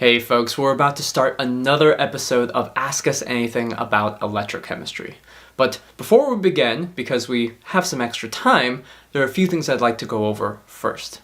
Hey folks, we're about to start another episode of Ask Us Anything about electrochemistry. But before we begin, because we have some extra time, there are a few things I'd like to go over first.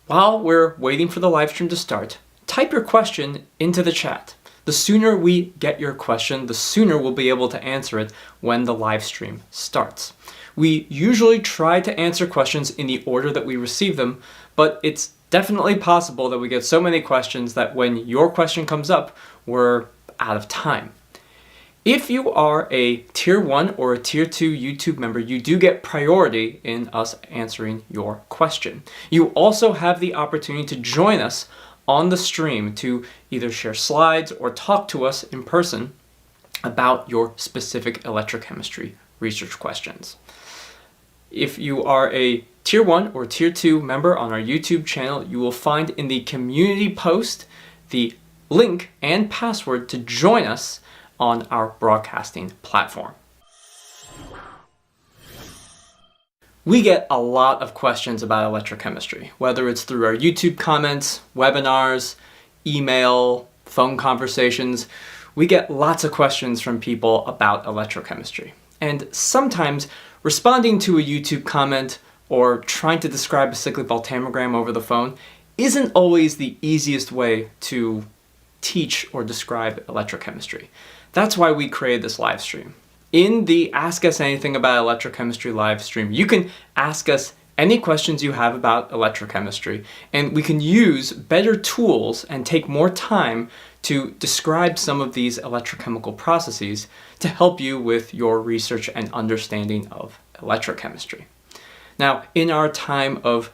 While we're waiting for the live stream to start, type your question into the chat. The sooner we get your question, the sooner we'll be able to answer it when the live stream starts. We usually try to answer questions in the order that we receive them, but it's definitely possible that we get so many questions that when your question comes up, we're out of time. If you are a Tier 1 or a Tier 2 YouTube member, you do get priority in us answering your question. You also have the opportunity to join us on the stream to either share slides or talk to us in person about your specific electrochemistry research questions. If you are a Tier 1 or Tier 2 member on our YouTube channel, you will find in the community post the link and password to join us on our broadcasting platform. We get a lot of questions about electrochemistry, whether it's through our YouTube comments, webinars, email, phone conversations. We get lots of questions from people about electrochemistry. And sometimes responding to a YouTube comment or trying to describe a cyclic voltammogram over the phone isn't always the easiest way to teach or describe electrochemistry. That's why we created this live stream. In the Ask Us Anything About Electrochemistry live stream, you can ask us any questions you have about electrochemistry, and we can use better tools and take more time to describe some of these electrochemical processes to help you with your research and understanding of electrochemistry. Now, in our time of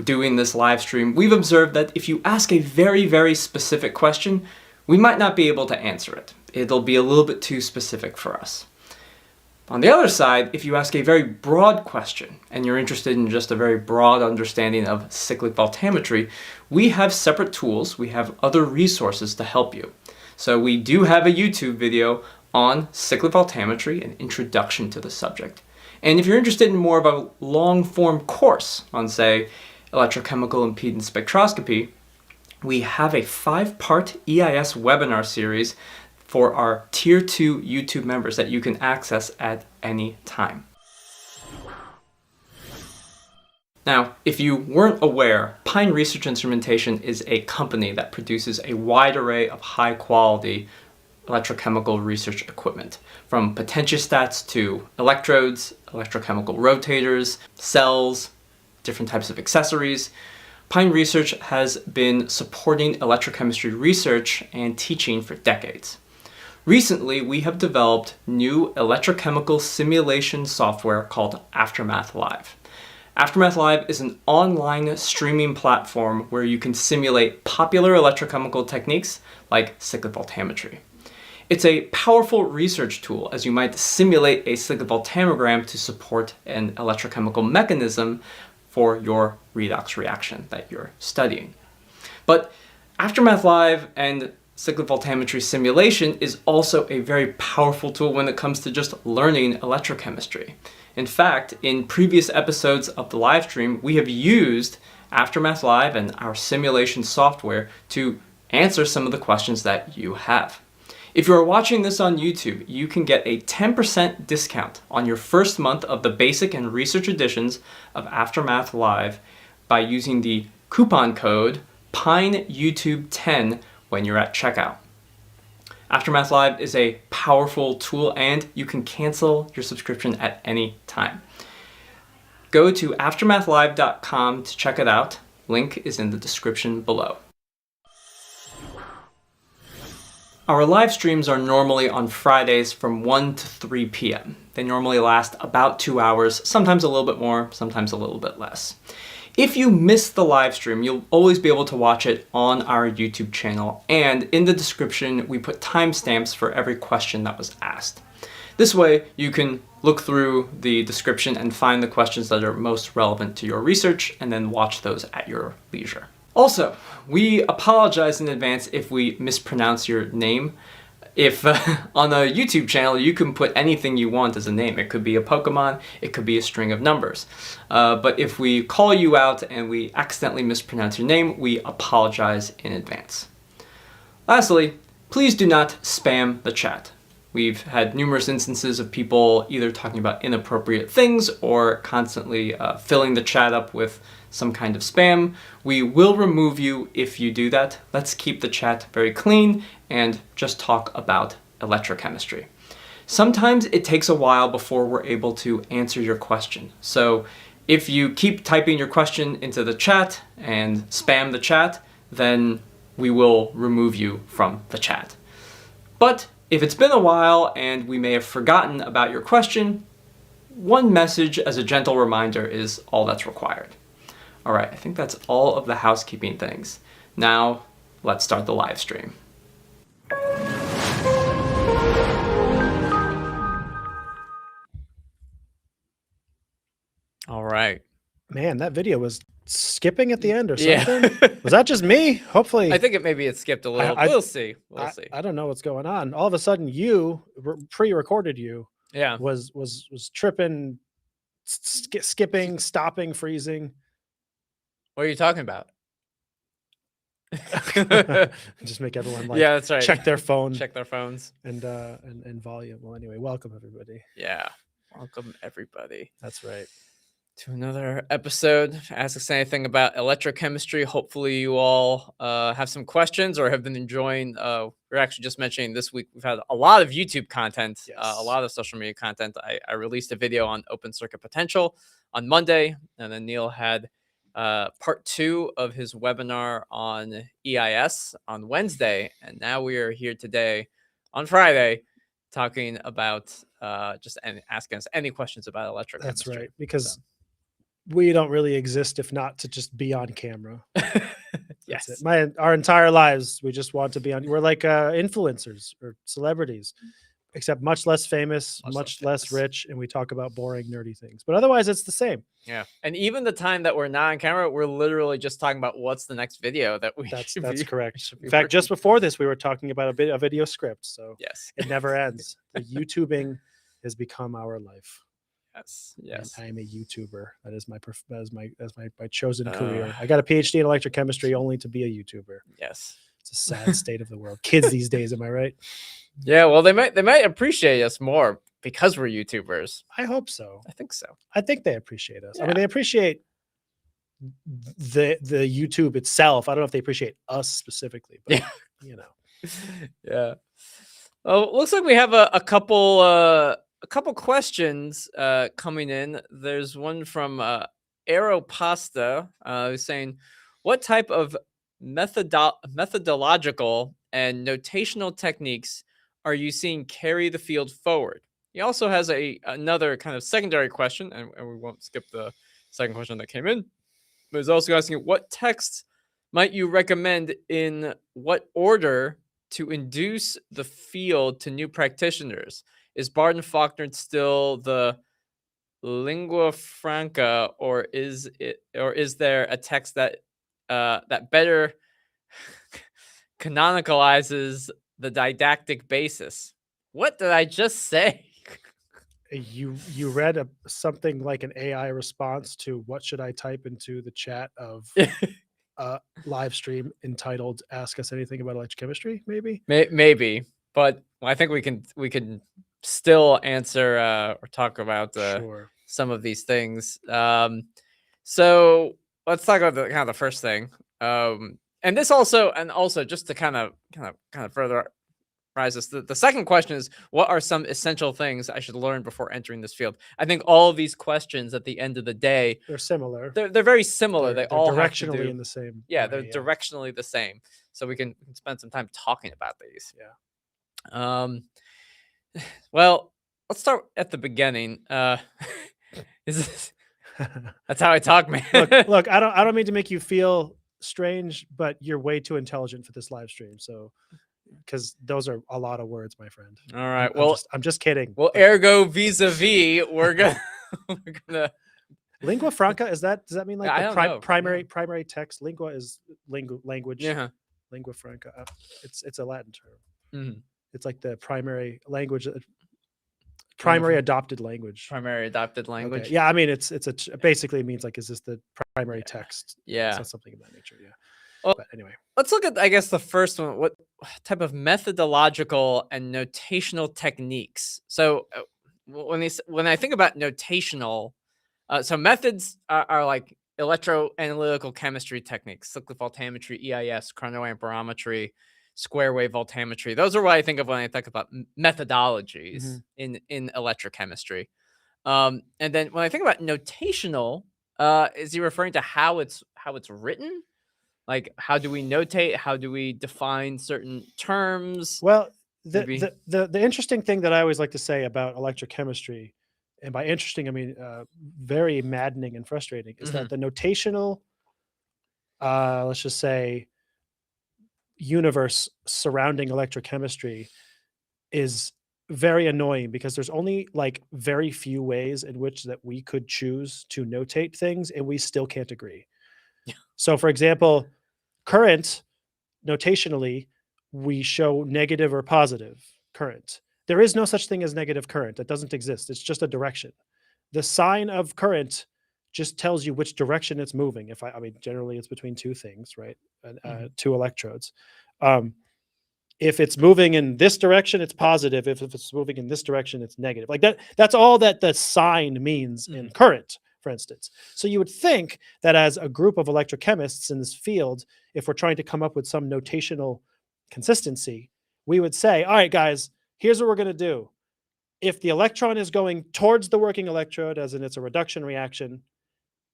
doing this live stream, we've observed that if you ask a very, very specific question, we might not be able to answer it. It'll be a little bit too specific for us. On the other side, if you ask a very broad question and you're interested in just a very broad understanding of cyclic voltammetry, we have separate tools, we have other resources to help you. So we do have a YouTube video on cyclic voltammetry, an introduction to the subject. And if you're interested in more of a long-form course on, say, electrochemical impedance spectroscopy, we have a 5-part EIS webinar series for our Tier 2 YouTube members that you can access at any time. Now, if you weren't aware, Pine Research Instrumentation is a company that produces a wide array of high-quality electrochemical research equipment, from potentiostats to electrodes, electrochemical rotators, cells, different types of accessories. Pine Research has been supporting electrochemistry research and teaching for decades. Recently, we have developed new electrochemical simulation software called Aftermath Live. Aftermath Live is an online streaming platform where you can simulate popular electrochemical techniques like cyclic voltammetry. It's a powerful research tool, as you might simulate a cyclic voltammogram to support an electrochemical mechanism for your redox reaction that you're studying. But Aftermath Live and cyclic voltammetry simulation is also a very powerful tool when it comes to just learning electrochemistry. In fact, in previous episodes of the live stream, we have used Aftermath Live and our simulation software to answer some of the questions that you have. If you are watching this on YouTube, you can get a 10% discount on your first month of the basic and research editions of Aftermath Live by using the coupon code PINEYouTube10 when you're at checkout. Aftermath Live is a powerful tool and you can cancel your subscription at any time. Go to aftermathlive.com to check it out. Link is in the description below. Our live streams are normally on Fridays from 1 to 3 p.m. They normally last about 2 hours, sometimes a little bit more, sometimes a little bit less. If you miss the live stream, you'll always be able to watch it on our YouTube channel, and in the description we put timestamps for every question that was asked. This way you can look through the description and find the questions that are most relevant to your research and then watch those at your leisure. Also, we apologize in advance if we mispronounce your name. If on a YouTube channel you can put anything you want as a name. It could be a Pokemon, it could be a string of numbers. But if we call you out and we accidentally mispronounce your name, we apologize in advance. Lastly, please do not spam the chat. We've had numerous instances of people either talking about inappropriate things or constantly filling the chat up with some kind of spam. We will remove you if you do that. Let's keep the chat very clean and just talk about electrochemistry. Sometimes it takes a while before we're able to answer your question. So if you keep typing your question into the chat and spam the chat, then we will remove you from the chat. But if it's been a while and we may have forgotten about your question, one message as a gentle reminder is all that's required. All right, I think that's all of the housekeeping things. Now, let's start the live stream. All right. Man, that video was skipping at the end or something. Yeah. Was that just me? Hopefully. I think it skipped a little. We'll see. We'll see. I don't know what's going on. All of a sudden, you pre-recorded was tripping, skipping, stopping, freezing. What are you talking about? Just make everyone that's right. Check their phone. Check their phones. And volume. Well, anyway, welcome everybody. Yeah. Welcome everybody. That's right. To another episode. Ask us anything about electrochemistry. Hopefully you all have some questions or have been enjoying. We're actually just mentioning this week we've had a lot of YouTube content, yes. A lot of social media content. I released a video on open circuit potential on Monday, and then Neil had part 2 of his webinar on EIS on Wednesday, and now we are here today on Friday talking about asking us any questions about electrochemistry. That's right, because we don't really exist if not to just be on camera. Yes. Our entire lives, we just want to be on. We're like influencers or celebrities, except much less famous, much less rich, and we talk about boring, nerdy things. But otherwise, it's the same. Yeah. And even the time that we're not on camera, we're literally just talking about what's the next video that we That's correct. In fact, just before this, we were talking about a video script. So yes, it never ends. The YouTubing has become our life. Yes. And I am a YouTuber. That is my chosen career. I got a PhD in electrochemistry only to be a YouTuber. Yes. It's a sad state of the world. Kids these days, am I right? Yeah, well, they might appreciate us more because we're YouTubers. I hope so. I think so. I think they appreciate us. Yeah. I mean, they appreciate the YouTube itself. I don't know if they appreciate us specifically, but you know. Yeah. Well, looks like we have a couple questions coming in. There's one from Aeropasta who's saying, what type of methodological and notational techniques are you seeing carry the field forward? He also has another kind of secondary question, and we won't skip the second question that came in, but he's also asking, what texts might you recommend in what order to induce the field to new practitioners? Is Barton Faulkner still the lingua franca, or is there a text that better canonicalizes the didactic basis? What did I just say? You read something like an AI response to what should I type into the chat of live stream entitled "Ask Us Anything About Electrochemistry"? Maybe, but I think we can still answer or talk about some of these things. So let's talk about the first thing. And this also just to kind of further rise this. The second question is, what are some essential things I should learn before entering this field? I think all of these questions at the end of the day, they're similar. They're very similar. They're all directionally in the same. Yeah, they're directionally the same. So we can spend some time talking about these. Yeah. Well, let's start at the beginning. That's how I talk, man. Look, I don't mean to make you feel strange, but you're way too intelligent for this live stream. So, because those are a lot of words, my friend. All right. I'm just kidding. Well, ergo vis-a-vis, we're gonna lingua franca. Does that mean like primary text? Lingua is language. Yeah. Lingua franca. It's a Latin term. Mm-hmm. It's like the primary language, primary adopted language. Primary adopted language. Okay. Yeah, I mean it basically means like, is this the primary text? Yeah. So something of that nature. Yeah. Well, but anyway, let's look at, I guess, the first one. type of methodological and notational techniques. So when I think about notational, so methods are like electroanalytical chemistry techniques, cyclic voltammetry, EIS, chronoamperometry, square wave voltammetry. Those are what I think of when I think about methodologies in electrochemistry. And then when I think about notational, is he referring to how it's written? Like, how do we notate? How do we define certain terms? Well, Maybe. the interesting thing that I always like to say about electrochemistry, and by interesting I mean very maddening and frustrating, is that the notational, let's just say, universe surrounding electrochemistry is very annoying because there's only like very few ways in which that we could choose to notate things, and we still can't agree. So, for example, current, notationally, we show negative or positive current. There is no such thing as negative current. That doesn't exist. It's just a direction. The sign of current just tells you which direction it's moving. If I mean, generally it's between two things, right? Two electrodes. If it's moving in this direction, it's positive. If it's moving in this direction, it's negative. Like that. That's all that the sign means in current, for instance. So you would think that as a group of electrochemists in this field, if we're trying to come up with some notational consistency, we would say, all right, guys, here's what we're going to do. If the electron is going towards the working electrode, as in it's a reduction reaction,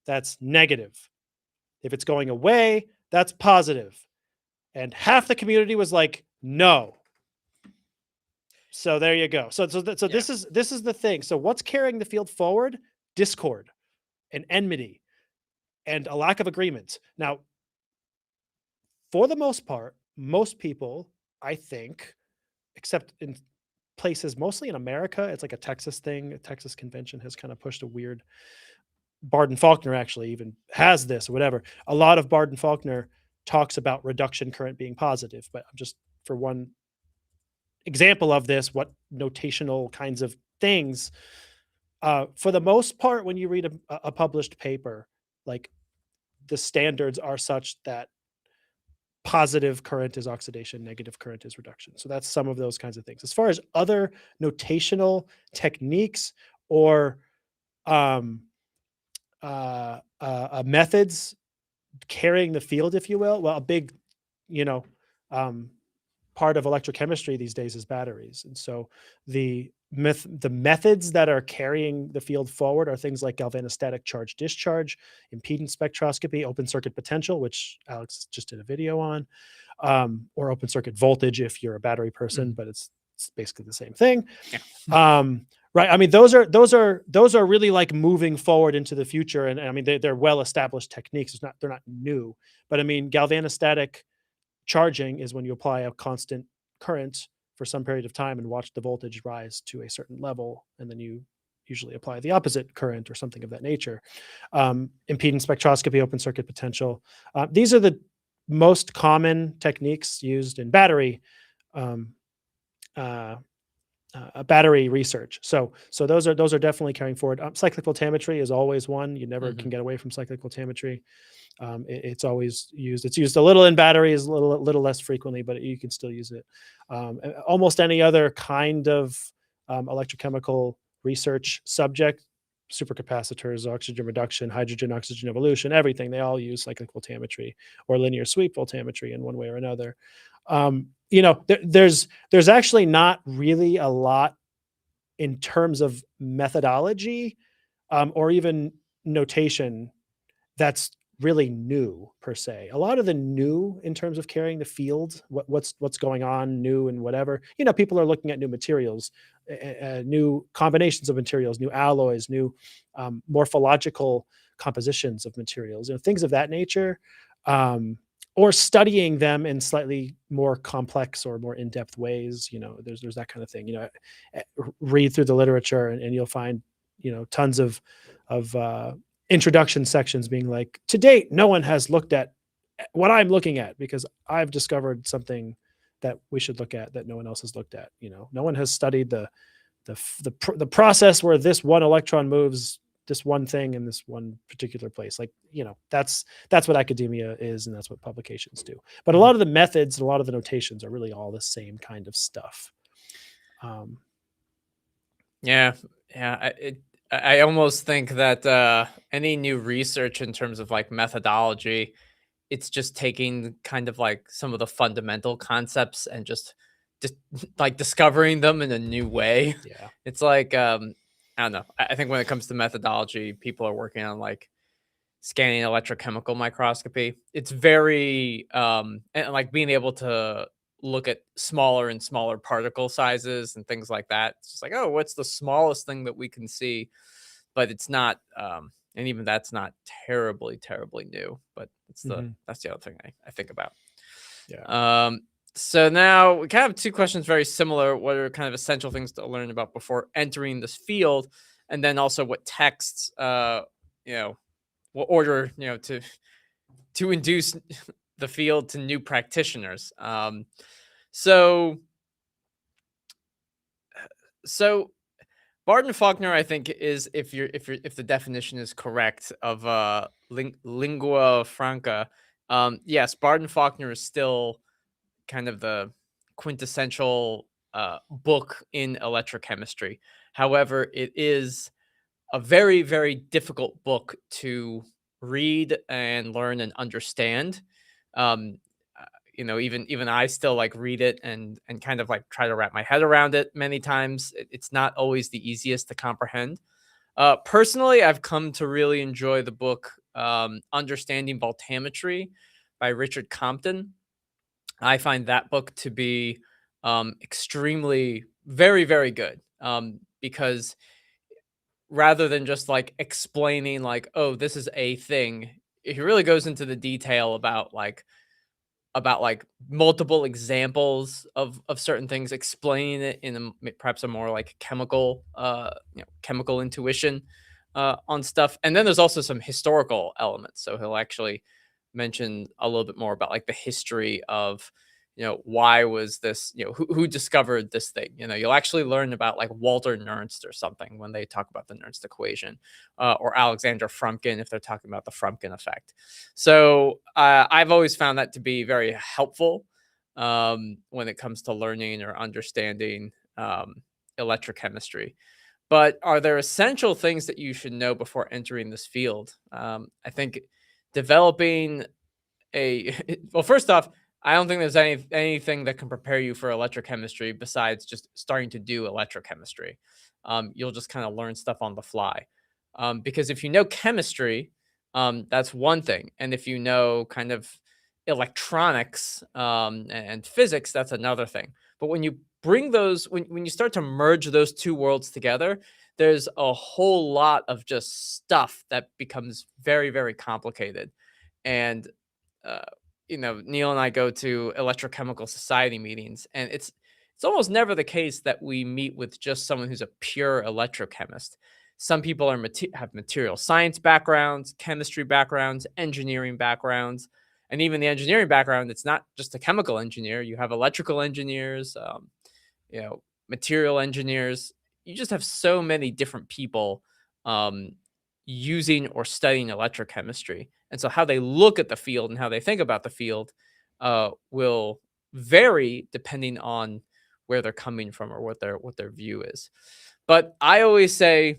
that's negative. If it's going away, that's positive. And half the community was like, no. So there you go. So this is the thing. So what's carrying the field forward? Discord and enmity and a lack of agreement. Now, for the most part, most people, I think, except in places mostly in America, it's like a Texas thing. A Texas convention has kind of pushed a weird. Barden-Faulkner actually even has this or whatever. A lot of Barden-Faulkner talks about reduction current being positive, but I'm just, for one example of this, what notational kinds of things, for the most part, when you read a published paper, like the standards are such that positive current is oxidation, negative current is reduction. So that's some of those kinds of things. As far as other notational techniques or methods carrying the field, if you will, well, a big, part of electrochemistry these days is batteries. And so the methods that are carrying the field forward are things like galvanostatic charge discharge, impedance spectroscopy, open circuit potential, which Alex just did a video on, or open circuit voltage if you're a battery person, but it's basically the same thing. Right. I mean, those are really like moving forward into the future. And I mean, they're well-established techniques. They're not new, but I mean, galvanostatic charging is when you apply a constant current for some period of time and watch the voltage rise to a certain level. And then you usually apply the opposite current or something of that nature. Impedance spectroscopy, open circuit potential. These are the most common techniques used in battery research. So those are definitely carrying forward. Cyclic voltammetry is always one. You never can get away from cyclic voltammetry. It's always used. It's used a little in batteries, a little less frequently, but you can still use it. Almost any other kind of electrochemical research subject, supercapacitors, oxygen reduction, hydrogen oxygen evolution, everything, they all use cyclic voltammetry or linear sweep voltammetry in one way or another. There's actually not really a lot in terms of methodology or even notation that's really new per se. A lot of the new in terms of carrying the field, what's going on new and whatever, people are looking at new materials, new combinations of materials, new alloys, new morphological compositions of materials, things of that nature. Or studying them in slightly more complex or more in-depth ways. There's that kind of thing. Read through the literature and you'll find, tons of introduction sections being like, to date, no one has looked at what I'm looking at because I've discovered something that we should look at that no one else has looked at. No one has studied the process where this one electron moves one thing in this one particular place. Like, that's what academia is, and that's what publications do. But a lot of the methods and a lot of the notations are really all the same kind of stuff. Yeah. I almost think that any new research in terms of like methodology, it's just taking kind of like some of the fundamental concepts and just like discovering them in a new way. Yeah. It's like I don't know. I think when it comes to methodology, people are working on like scanning electrochemical microscopy. It's very and like being able to look at smaller and smaller particle sizes and things like that. It's just like, oh, what's the smallest thing that we can see? But it's not and even that's not terribly new, but it's that's the other thing I think about. Yeah. So now we kind of have two questions very similar. What are kind of essential things to learn about before entering this field? And then also what texts, what order, to induce the field to new practitioners. So Barton Faulkner, I think, is if the definition is correct of lingua franca. Yes, Barton Faulkner is still kind of the quintessential book in electrochemistry. However, it is a very difficult book to read and learn and understand. Um, even I still like read it and kind of like try to wrap my head around it many times. It's not always the easiest to comprehend. Personally, I've come to really enjoy the book Understanding Voltammetry by Richard Compton. I find that book to be extremely very good because rather than just like explaining like, oh, this is a thing, he really goes into the detail about multiple examples of certain things, explaining it in perhaps a more like chemical intuition on stuff. And then there's also some historical elements. So he'll actually mention a little bit more about like the history of why was this, who discovered this thing. You'll actually learn about like Walter Nernst or something when they talk about the Nernst equation, or Alexander Frumkin if they're talking about the Frumkin effect. So I've always found that to be very helpful when it comes to learning or understanding electrochemistry. But are there essential things that you should know before entering this field? I think developing well, first off, I don't think there's anything that can prepare you for electrochemistry besides just starting to do electrochemistry. You'll just kind of learn stuff on the fly. Because if you know chemistry, that's one thing. And if you know kind of electronics and physics, that's another thing. But when you bring those, when you start to merge those two worlds together, there's a whole lot of just stuff that becomes very complicated. And uh, Neil and I go to electrochemical society meetings, and it's almost never the case that we meet with just someone who's a pure electrochemist. Some people have material science backgrounds, chemistry backgrounds, engineering backgrounds, and even the engineering background. It's not just a chemical engineer. You have electrical engineers, material engineers. You just have so many different people um, using or studying electrochemistry. And so how they look at the field and how they think about the field will vary depending on where they're coming from or what their view is. But I always say,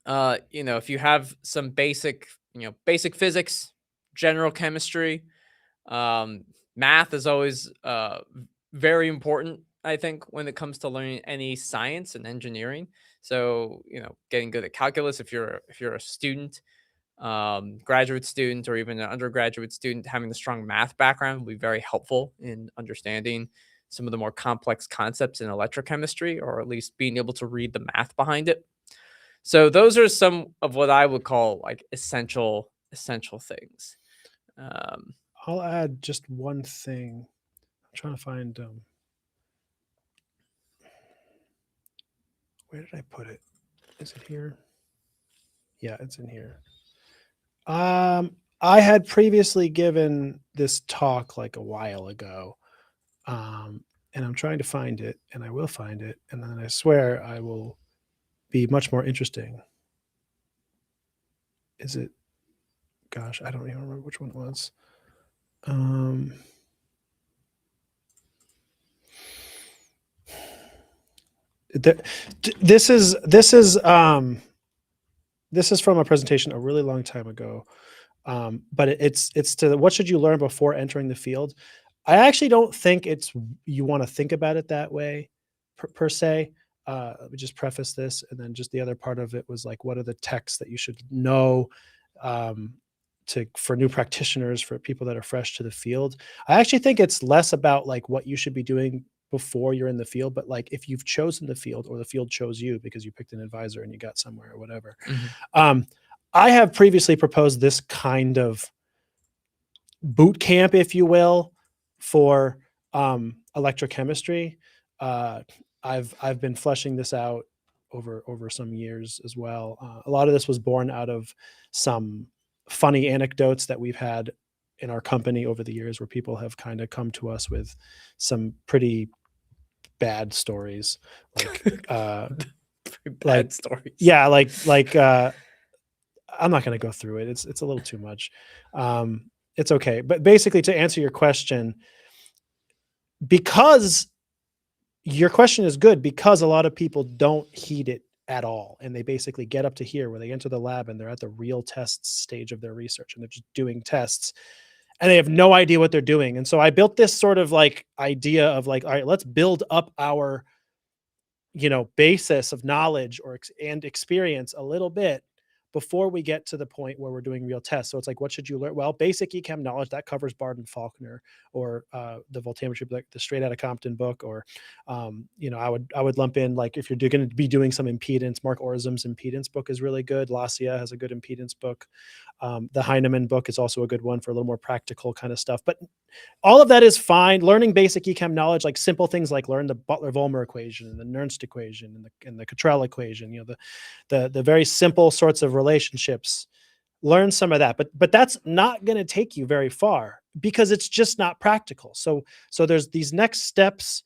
if you have some basic physics, general chemistry, math is always very important, I think, when it comes to learning any science and engineering. So, getting good at calculus if you're a student, graduate student, or even an undergraduate student, having a strong math background will be very helpful in understanding some of the more complex concepts in electrochemistry, or at least being able to read the math behind it. So those are some of what I would call like essential things. I'll add just one thing. I'm trying to find where did I put it? Is it here? Yeah, it's in here. I had previously given this talk like a while ago, and I'm trying to find it, and I will find it, and then I swear I will be much more interesting. is it, gosh, I don't even remember which one it was. This is from a presentation a really long time ago. But it's to what should you learn before entering the field? I actually don't think you want to think about it that way per se. Let me just preface this, and then just the other part of it was like, what are the texts that you should know for new practitioners, for people that are fresh to the field? I actually think it's less about like what you should be doing before you're in the field, but like if you've chosen the field or the field chose you because you picked an advisor and you got somewhere or whatever. I have previously proposed this kind of boot camp, if you will, for electrochemistry. I've been fleshing this out over some years as well. A lot of this was born out of some funny anecdotes that we've had in our company over the years, where people have kind of come to us with some pretty bad stories, Bad stories. Yeah, I'm not going to go through it. It's a little too much. It's okay. But basically, to answer your question, because your question is good, because a lot of people don't heed it at all. And they basically get up to here where they enter the lab and they're at the real tests stage of their research and they're just doing tests and they have no idea what they're doing. And so I built this sort of like idea of like, all right, let's build up our, basis of knowledge and experience a little bit before we get to the point where we're doing real tests. So it's like, what should you learn? Well, basic echem knowledge, that covers Bard and Faulkner, or the voltammetry, like the Straight Outta Compton book, or, I would lump in, like, if you're going to be doing some impedance, Mark Orzum's impedance book is really good. Lassia has a good impedance book. The Heinemann book is also a good one for a little more practical kind of stuff. But all of that is fine. Learning basic echem knowledge, like simple things like learn the Butler-Volmer equation and the Nernst equation and the Cottrell equation, the very simple sorts of relationships. Learn some of that, but that's not going to take you very far because it's just not practical. So there's these next steps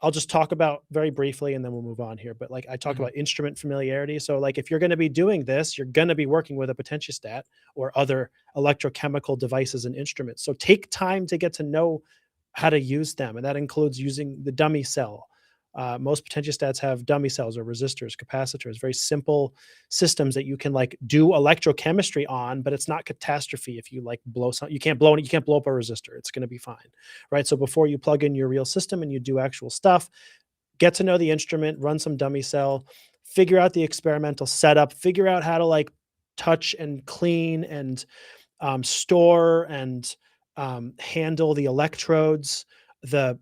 I'll just talk about very briefly and then we'll move on here. But like I talk about instrument familiarity. So like if you're going to be doing this, you're going to be working with a potentiostat or other electrochemical devices and instruments. So take time to get to know how to use them. And that includes using the dummy cell. Most potentiostats have dummy cells or resistors, capacitors, very simple systems that you can like do electrochemistry on, but it's not catastrophe if you like blow something. You can't blow up a resistor. It's going to be fine, right? So before you plug in your real system and you do actual stuff, get to know the instrument, run some dummy cell, figure out the experimental setup, figure out how to like touch and clean and store and handle the electrodes, the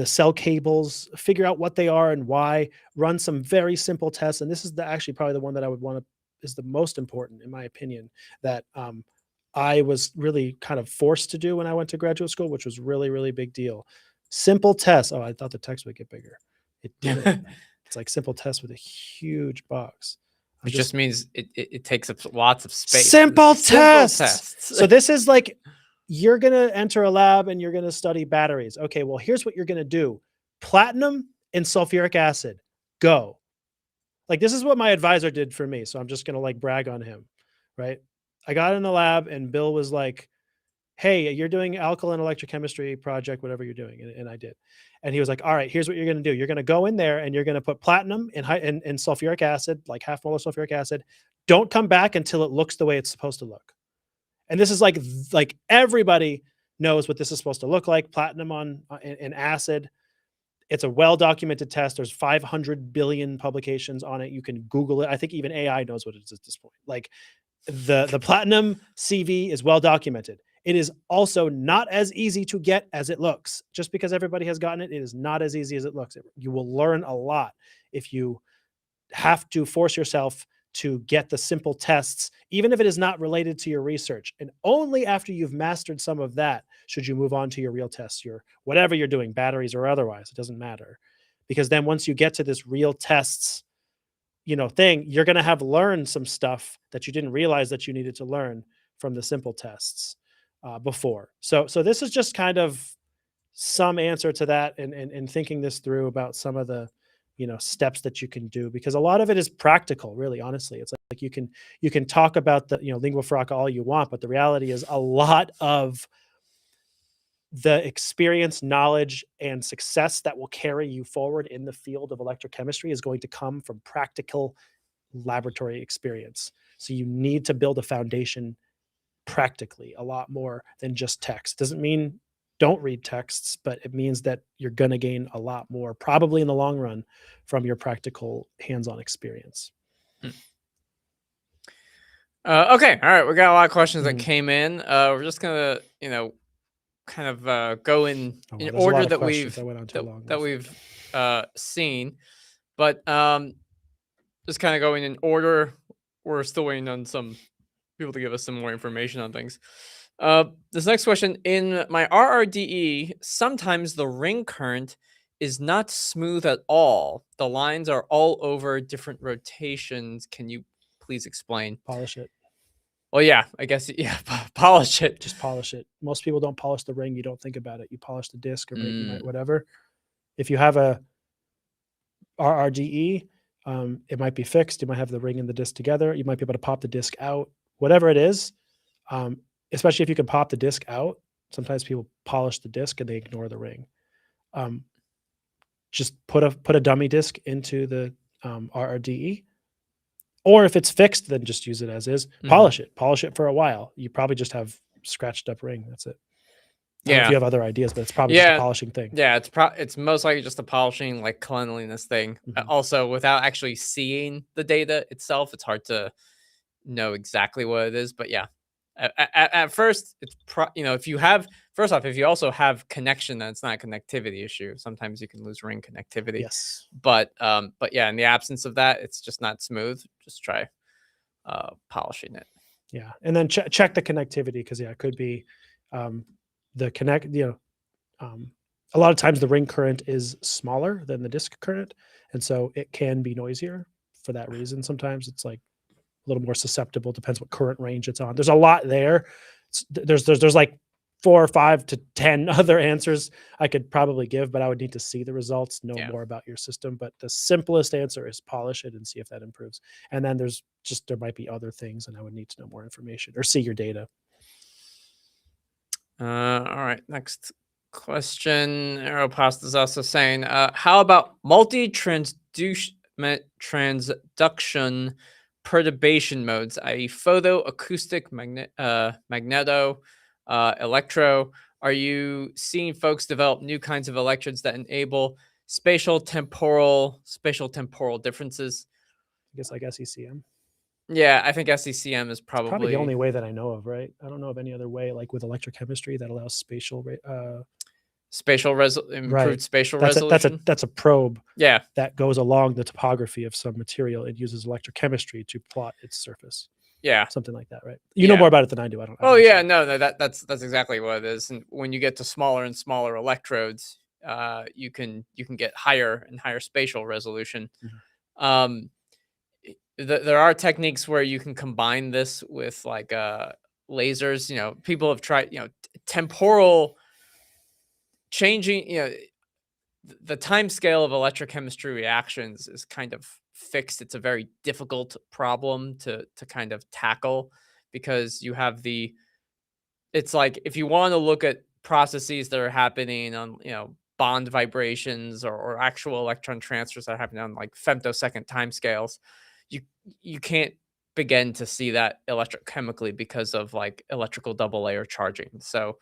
cell cables, figure out what they are and why, run some very simple tests. And this is actually probably the one that I would want to, is the most important in my opinion, that I was really kind of forced to do when I went to graduate school, which was really, really big deal. Simple tests. Oh, I thought the text would get bigger. It didn't. It's like simple tests with a huge box. It just means it takes up lots of space. Simple tests. So this is like, you're going to enter a lab and you're going to study batteries. Okay, well, here's what you're going to do. Platinum and sulfuric acid. Go. Like, this is what my advisor did for me. So I'm just going to like brag on him, right? I got in the lab and Bill was like, hey, you're doing alkaline electrochemistry project, whatever you're doing. And I did. And he was like, all right, here's what you're going to do. You're going to go in there and you're going to put platinum and sulfuric acid, like half molar sulfuric acid. Don't come back until it looks the way it's supposed to look. And this is like everybody knows what this is supposed to look like. Platinum in acid. It's a well-documented test. There's 500 billion publications on it. You can Google it. I think even AI knows what it is at this point. Like the platinum CV is well-documented. It is also not as easy to get as it looks. Just because everybody has gotten it, it is not as easy as it looks. You will learn a lot if you have to force yourself to get the simple tests, even if it is not related to your research. And only after you've mastered some of that should you move on to your real tests, your whatever you're doing, batteries or otherwise, it doesn't matter. Because then once you get to this real tests, thing, you're going to have learned some stuff that you didn't realize that you needed to learn from the simple tests before. So this is just kind of some answer to that and thinking this through about some of the steps that you can do, because a lot of it is practical, really, honestly. It's like you can talk about the, lingua franca all you want, but the reality is a lot of the experience, knowledge, and success that will carry you forward in the field of electrochemistry is going to come from practical laboratory experience. So you need to build a foundation practically a lot more than just text. Doesn't mean don't read texts, but it means that you're going to gain a lot more, probably in the long run, from your practical hands-on experience. Okay. All right. We got a lot of questions that Mhm. came in. We're just gonna, kind of go in Oh, wow, in there's a lot order of that questions. we've I went on too long. that we've seen, but just kind of going in order. We're still waiting on some people to give us some more information on things. This next question: in my RRDE, sometimes the ring current is not smooth at all. The lines are all over different rotations. Can you please explain? Polish it. Well, yeah, I guess, yeah, polish it. Just polish it. Most people don't polish the ring. You don't think about it. You polish the disc, or maybe you might, Mm. whatever. If you have a RRDE, it might be fixed. You might have the ring and the disc together. You might be able to pop the disc out. Whatever it is, especially if you can pop the disc out. Sometimes people polish the disc and they ignore the ring. Just put a dummy disc into the RRDE, or if it's fixed, then just use it as is. Polish it for a while. You probably just have scratched up ring. That's it. I don't know if Yeah. you have other ideas, but it's probably just a polishing thing. Yeah, it's most likely just a polishing, like, cleanliness thing. Also, without actually seeing the data itself, it's hard to know exactly what it is. But yeah, at first, it's if you have, first off, if you also have connection, then it's not a connectivity issue. Sometimes you can lose ring connectivity. Yes. But yeah, in the absence of that, it's just not smooth. Just try polishing it. Yeah, and then check the connectivity, because it could be the connect. A lot of times the ring current is smaller than the disc current, and so it can be noisier for that reason. Sometimes it's like a little more susceptible. Depends what current range it's on. There's a lot there. There's like 4 or 5 to 10 other answers I could probably give, but I would need to see the results, know more about your system. But the simplest answer is polish it and see if that improves. And then there might be other things, and I would need to know more information or see your data. All right, next question. Aeropost is also saying, how about multi-transduction perturbation modes, i.e. photo, acoustic, magneto, electro? Are you seeing folks develop new kinds of electrodes that enable spatial temporal differences? I guess like SECM. Yeah, I think SECM is Probably the only way that I know of, right? I don't know of any other way, like with electrochemistry, that allows improved spatial resolution. That's a probe. Yeah, that goes along the topography of some material. It uses electrochemistry to plot its surface. Yeah, something like that, right? You know more about it than I do. I don't. Oh yeah, no, that's exactly what it is. And when you get to smaller and smaller electrodes, you can get higher and higher spatial resolution. There are techniques where you can combine this with like lasers. People have tried, temporal changing, the time scale of electrochemistry reactions is kind of fixed. It's a very difficult problem to kind of tackle, because you have it's like, if you want to look at processes that are happening on, bond vibrations or actual electron transfers that are happening on like femtosecond timescales, you can't begin to see that electrochemically because of like electrical double layer charging. So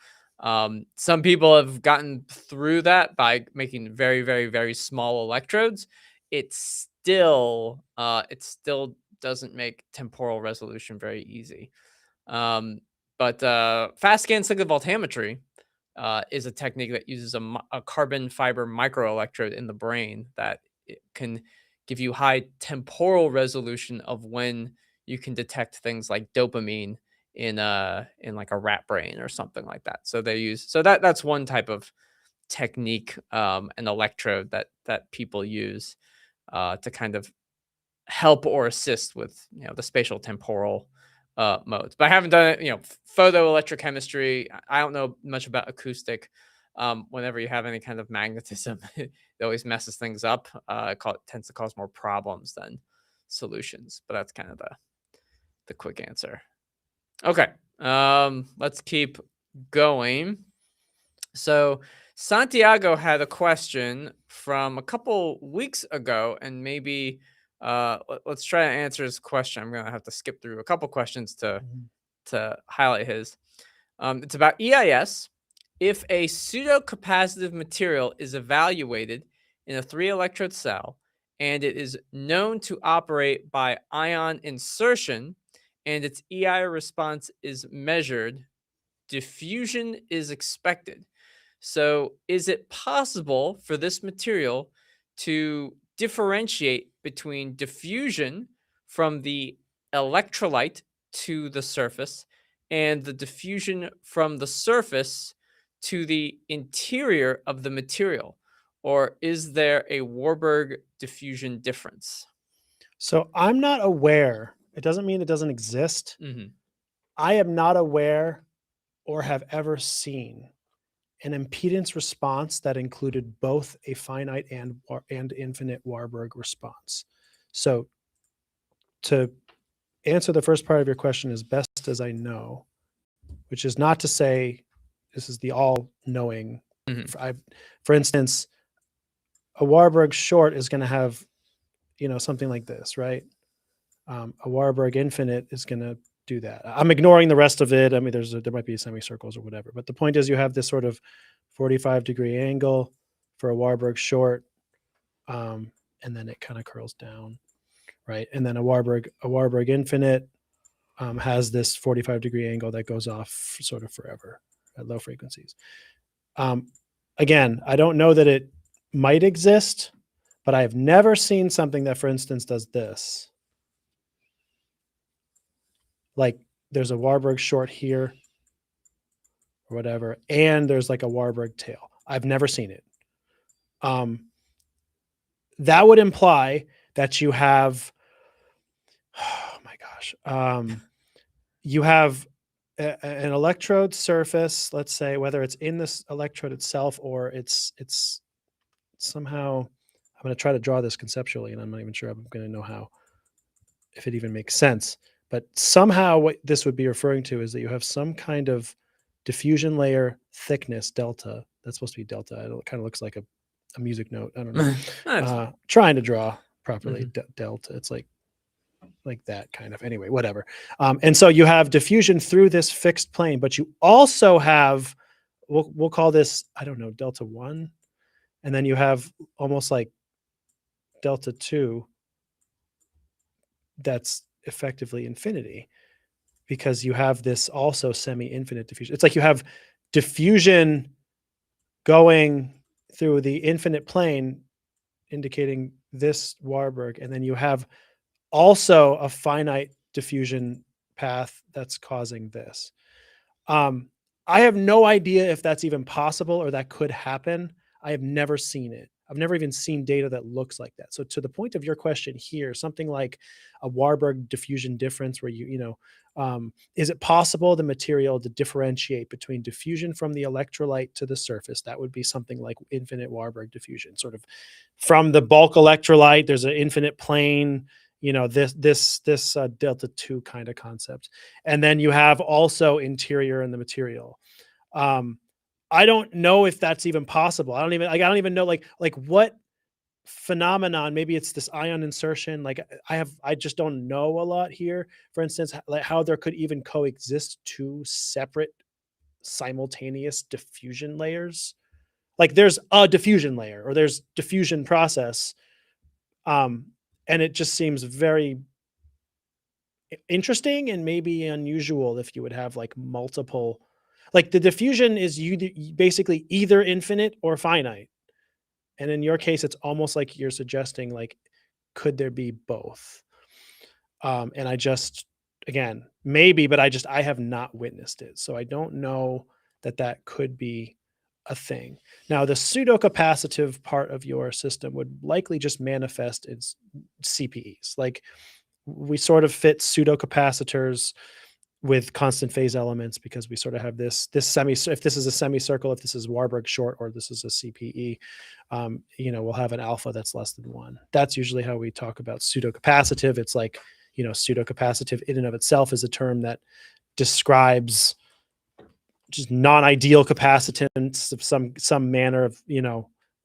some people have gotten through that by making very, very, very small electrodes. It still doesn't make temporal resolution very easy. But fast scan signal voltammetry is a technique that uses a carbon fiber microelectrode in the brain that it can give you high temporal resolution of when you can detect things like dopamine in like a rat brain or something like that. So that's one type of technique, an electrode that people use to kind of help or assist with the spatial temporal modes. But I haven't done it, photo electrochemistry. I don't know much about acoustic whenever you have any kind of magnetism, it always messes things up. It tends to cause more problems than solutions. But that's kind of the quick answer. Okay, let's keep going. So Santiago had a question from a couple weeks ago, and maybe let's try to answer his question. I'm gonna have to skip through a couple questions to highlight his. It's about EIS. If a pseudocapacitive material is evaluated in a 3-electrode cell and it is known to operate by ion insertion and its EI response is measured, diffusion is expected. So, is it possible for this material to differentiate between diffusion from the electrolyte to the surface and the diffusion from the surface to the interior of the material? Or is there a Warburg diffusion difference? So I'm not aware. It doesn't mean it doesn't exist. Mhm. I am not aware or have ever seen an impedance response that included both a finite and infinite Warburg response. So to answer the first part of your question as best as I know, which is not to say this is the all-knowing. Mhm. For instance, a Warburg short is going to have, something like this, right? A Warburg infinite is going to do that. I'm ignoring the rest of it. I mean, there might be semicircles or whatever, but the point is you have this sort of 45-degree angle for a Warburg short, and then it kind of curls down, right? And then a Warburg infinite has this 45-degree angle that goes off sort of forever at low frequencies. Again, I don't know that it might exist, but I have never seen something that, for instance, does this. Like there's a Warburg short here or whatever, and there's like a Warburg tail. I've never seen it. That would imply that you have, oh my gosh, you have an electrode surface, let's say, whether it's in this electrode itself or it's somehow, I'm going to try to draw this conceptually, and I'm not even sure I'm going to know how, if it even makes sense. But somehow what this would be referring to is that you have some kind of diffusion layer thickness delta. That's supposed to be delta. It kind of looks like a music note. I don't know. Trying to draw properly delta. It's like that kind of, anyway, whatever. And so you have diffusion through this fixed plane, but you also have, we'll call this, I don't know, delta 1. And then you have almost like delta 2 that's effectively infinity, because you have this also semi-infinite diffusion. It's like you have diffusion going through the infinite plane, indicating this Warburg, and then you have also a finite diffusion path that's causing this. I have no idea if that's even possible or that could happen. I have never seen it. I've never even seen data that looks like that. So to the point of your question here, something like a Warburg diffusion difference where is it possible the material to differentiate between diffusion from the electrolyte to the surface? That would be something like infinite Warburg diffusion, sort of from the bulk electrolyte, there's an infinite plane, this delta 2 kind of concept. And then you have also interior in the material. I don't know if that's even possible. I don't even know like what phenomenon, maybe it's this ion insertion. Like I just don't know a lot here. For instance, like how there could even coexist two separate simultaneous diffusion layers. Like there's a diffusion layer or there's diffusion process. And it just seems very interesting and maybe unusual if you would have like multiple, like the diffusion is basically either infinite or finite. And in your case, it's almost like you're suggesting, like, could there be both? And I just, again, maybe, but I have not witnessed it. So I don't know that could be a thing. Now, the pseudocapacitive part of your system would likely just manifest as CPEs. Like we sort of fit pseudocapacitors with constant phase elements, because we sort of have this if this is a semicircle, if this is Warburg short, or this is a CPE, we'll have an alpha that's less than 1. That's usually how we talk about pseudocapacitive. It's like, pseudocapacitive in and of itself is a term that describes just non-ideal capacitance of some manner of,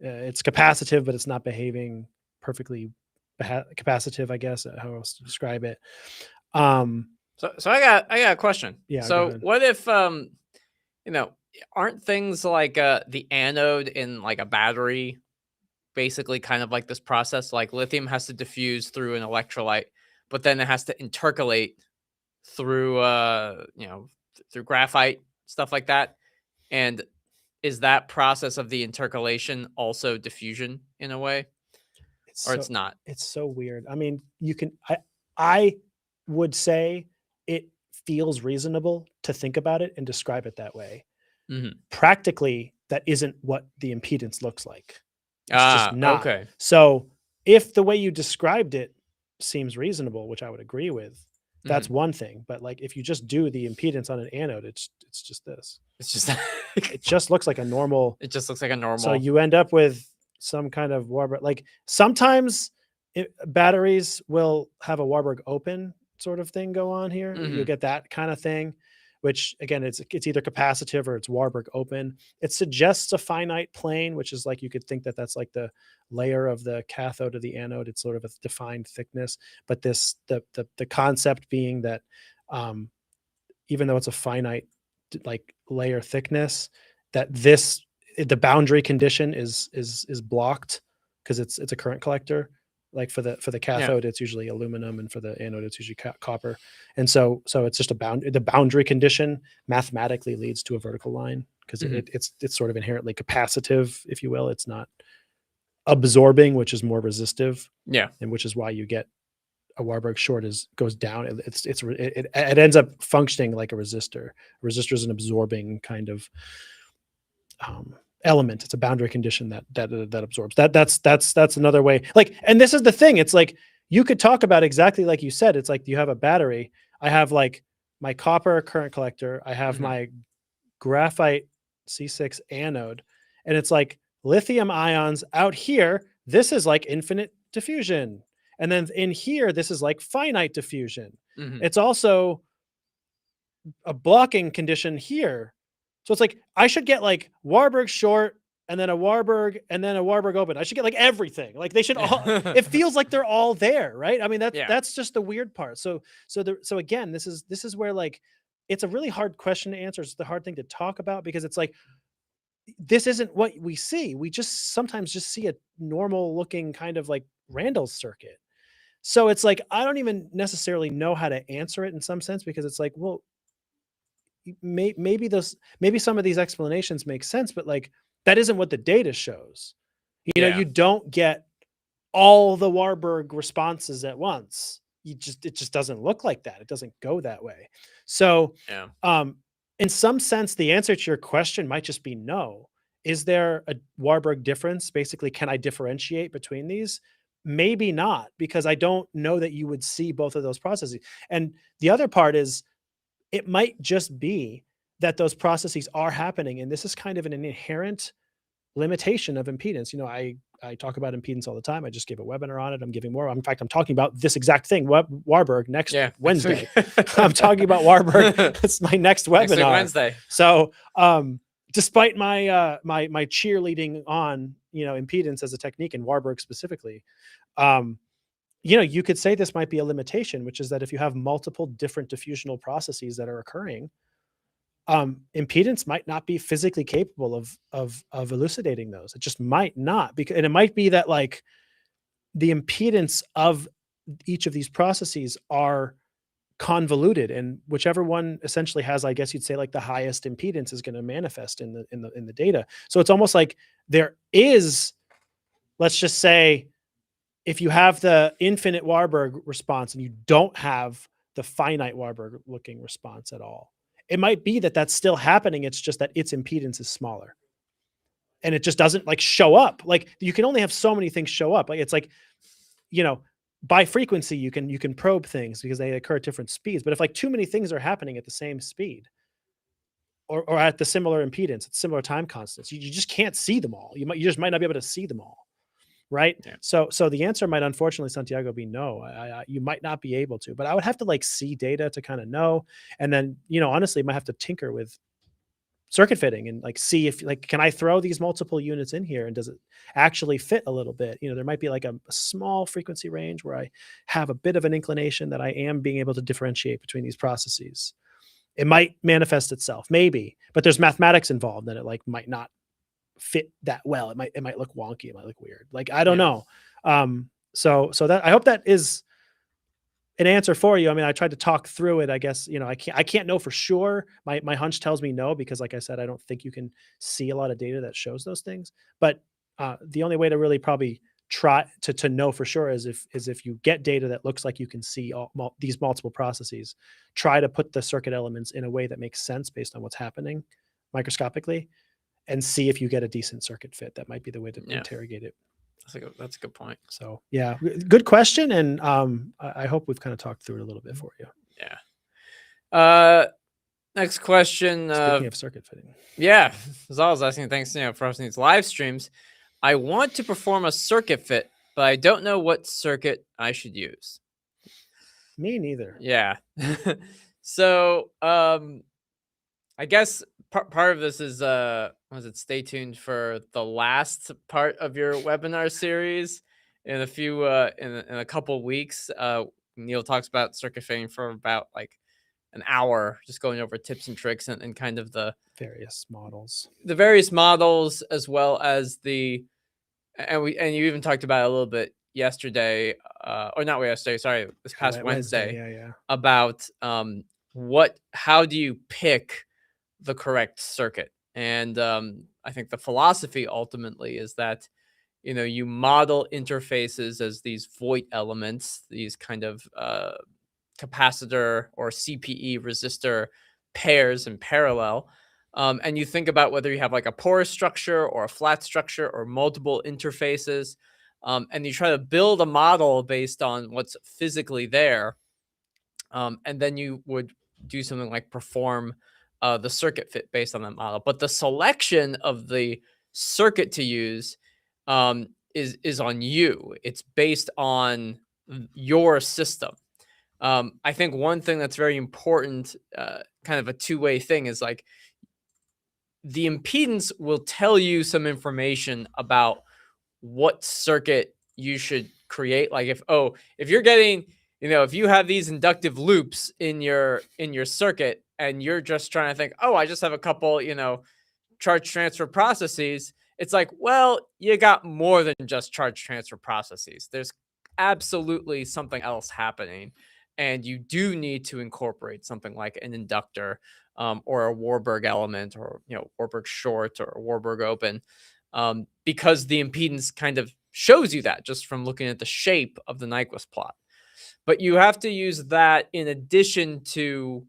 it's capacitive, but it's not behaving perfectly capacitive, I guess, how else to describe it. So I got a question. Yeah, go So ahead. what if aren't things like the anode in like a battery basically kind of like this process? Like lithium has to diffuse through an electrolyte, but then it has to intercalate through through graphite, stuff like that. And is that process of the intercalation also diffusion in a way? Or it's not? It's so weird. I mean, I would say it feels reasonable to think about it and describe it that way. Mhm. Practically, that isn't what the impedance looks like. It's just not. Okay. So if the way you described it seems reasonable, which I would agree with, that's one thing. But like if you just do the impedance on an anode, it's just this. It's just It just looks like a normal. it just looks like a normal. So you end up with some kind of Warburg. Like sometimes batteries will have a Warburg open sort of thing go on here. You'll get that kind of thing, which again, it's either capacitive or it's Warburg open. It suggests a finite plane, which is like, you could think that that's like the layer of the cathode to the anode. It's sort of a defined thickness, but the concept being that even though it's a finite like layer thickness, that the boundary condition is blocked because it's a current collector. Like for the cathode, it's usually aluminum, and for the anode, it's usually copper. And so it's just the boundary condition mathematically leads to a vertical line, because it's sort of inherently capacitive, if you will. It's not absorbing, which is more resistive. Yeah. And which is why you get a Warburg short goes down. It ends up functioning like a resistor. A resistor is an absorbing kind of element. It's a boundary condition that absorbs. That's another way. Like, and this is the thing. It's like you could talk about exactly like you said. It's like you have a battery. I have like my copper current collector. I have my graphite C6 anode, and it's like lithium ions out here. This is like infinite diffusion, and then in here, this is like finite diffusion. It's also a blocking condition here. So it's like, I should get like Warburg short, and then a Warburg, and then a Warburg open. I should get like everything. Like they should all, it feels like they're all there, right? I mean, that's just the weird part. So again, this is where like, it's a really hard question to answer. It's the hard thing to talk about, because it's like, this isn't what we see. We just sometimes just see a normal looking kind of like Randall's circuit. So it's like, I don't even necessarily know how to answer it in some sense, because it's like, well, maybe some of these explanations make sense, but like that isn't what the data shows. You know, you don't get all the Warburg responses at once. It just doesn't look like that. It doesn't go that way. So in some sense, the answer to your question might just be no. Is there a Warburg difference? Basically, can I differentiate between these? Maybe not, because I don't know that you would see both of those processes. And the other part is, it might just be that those processes are happening, and this is kind of an inherent limitation of impedance. You know, I talk about impedance all the time. I just gave a webinar on it. I'm giving more. In fact, I'm talking about this exact thing, Warburg, next Wednesday. I'm talking about Warburg. It's my next webinar. Next Wednesday. So despite my my cheerleading on, impedance as a technique and Warburg specifically, you could say this might be a limitation, which is that if you have multiple different diffusional processes that are occurring, impedance might not be physically capable of elucidating those. It just might not, and it might be that like the impedance of each of these processes are convoluted, and whichever one essentially has, I guess you'd say, like the highest impedance is going to manifest in the data. So it's almost like there is, let's just say, if you have the infinite Warburg response and you don't have the finite Warburg looking response at all, it might be that that's still happening. It's just that its impedance is smaller, and it just doesn't like show up. Like you can only have so many things show up. Like it's like, by frequency, you can probe things because they occur at different speeds. But if like too many things are happening at the same speed, or at the similar impedance, at similar time constants, you just can't see them all. You just might not be able to see them all, right? Yeah. So the answer might, unfortunately, Santiago, be no. You might not be able to, but I would have to like see data to kind of know, and then honestly, might have to tinker with circuit fitting and like see if like, can I throw these multiple units in here and does it actually fit a little bit? There might be like a small frequency range where I have a bit of an inclination that I am being able to differentiate between these processes. It might manifest itself, maybe, but there's mathematics involved, and it like might not fit that well. It might look wonky. It might look weird. Like, I don't know. So that, I hope that is an answer for you. I mean, I tried to talk through it. I guess, I can't know for sure. My hunch tells me no, because like I said, I don't think you can see a lot of data that shows those things. But the only way to really probably try to know for sure is if you get data that looks like you can see these multiple processes, try to put the circuit elements in a way that makes sense based on what's happening microscopically, and see if you get a decent circuit fit. That might be the way to interrogate it. That's a good point. So yeah, good question. And I hope we've kind of talked through it a little bit for you. Yeah. Next question. Speaking of circuit fitting. Yeah. As I was asking, thanks for hosting these live streams. I want to perform a circuit fit, but I don't know what circuit I should use. Me neither. Yeah. So I guess part of this is stay tuned for the last part of your webinar series in a few in a couple of weeks. Neil talks about circuit fitting for about like an hour, just going over tips and tricks and kind of the various models, as well as and you even talked about it a little bit yesterday, or not yesterday, sorry, this past Wednesday. About how do you pick the correct circuit? And I think the philosophy ultimately is that you model interfaces as these Voigt elements, these kind of capacitor or CPE resistor pairs in parallel. And you think about whether you have like a porous structure or a flat structure or multiple interfaces. And you try to build a model based on what's physically there. And then you would do something like perform the circuit fit based on that model. But the selection of the circuit to use is on you. It's based on your system. I think one thing that's very important, kind of a two-way thing, is like the impedance will tell you some information about what circuit you should create. Like if you're getting, if you have these inductive loops in your circuit and you're just trying to think, I just have a couple, charge transfer processes. It's like, well, you got more than just charge transfer processes. There's absolutely something else happening. And you do need to incorporate something like an inductor, or a Warburg element, or Warburg short or Warburg open, because the impedance kind of shows you that just from looking at the shape of the Nyquist plot. But you have to use that in addition to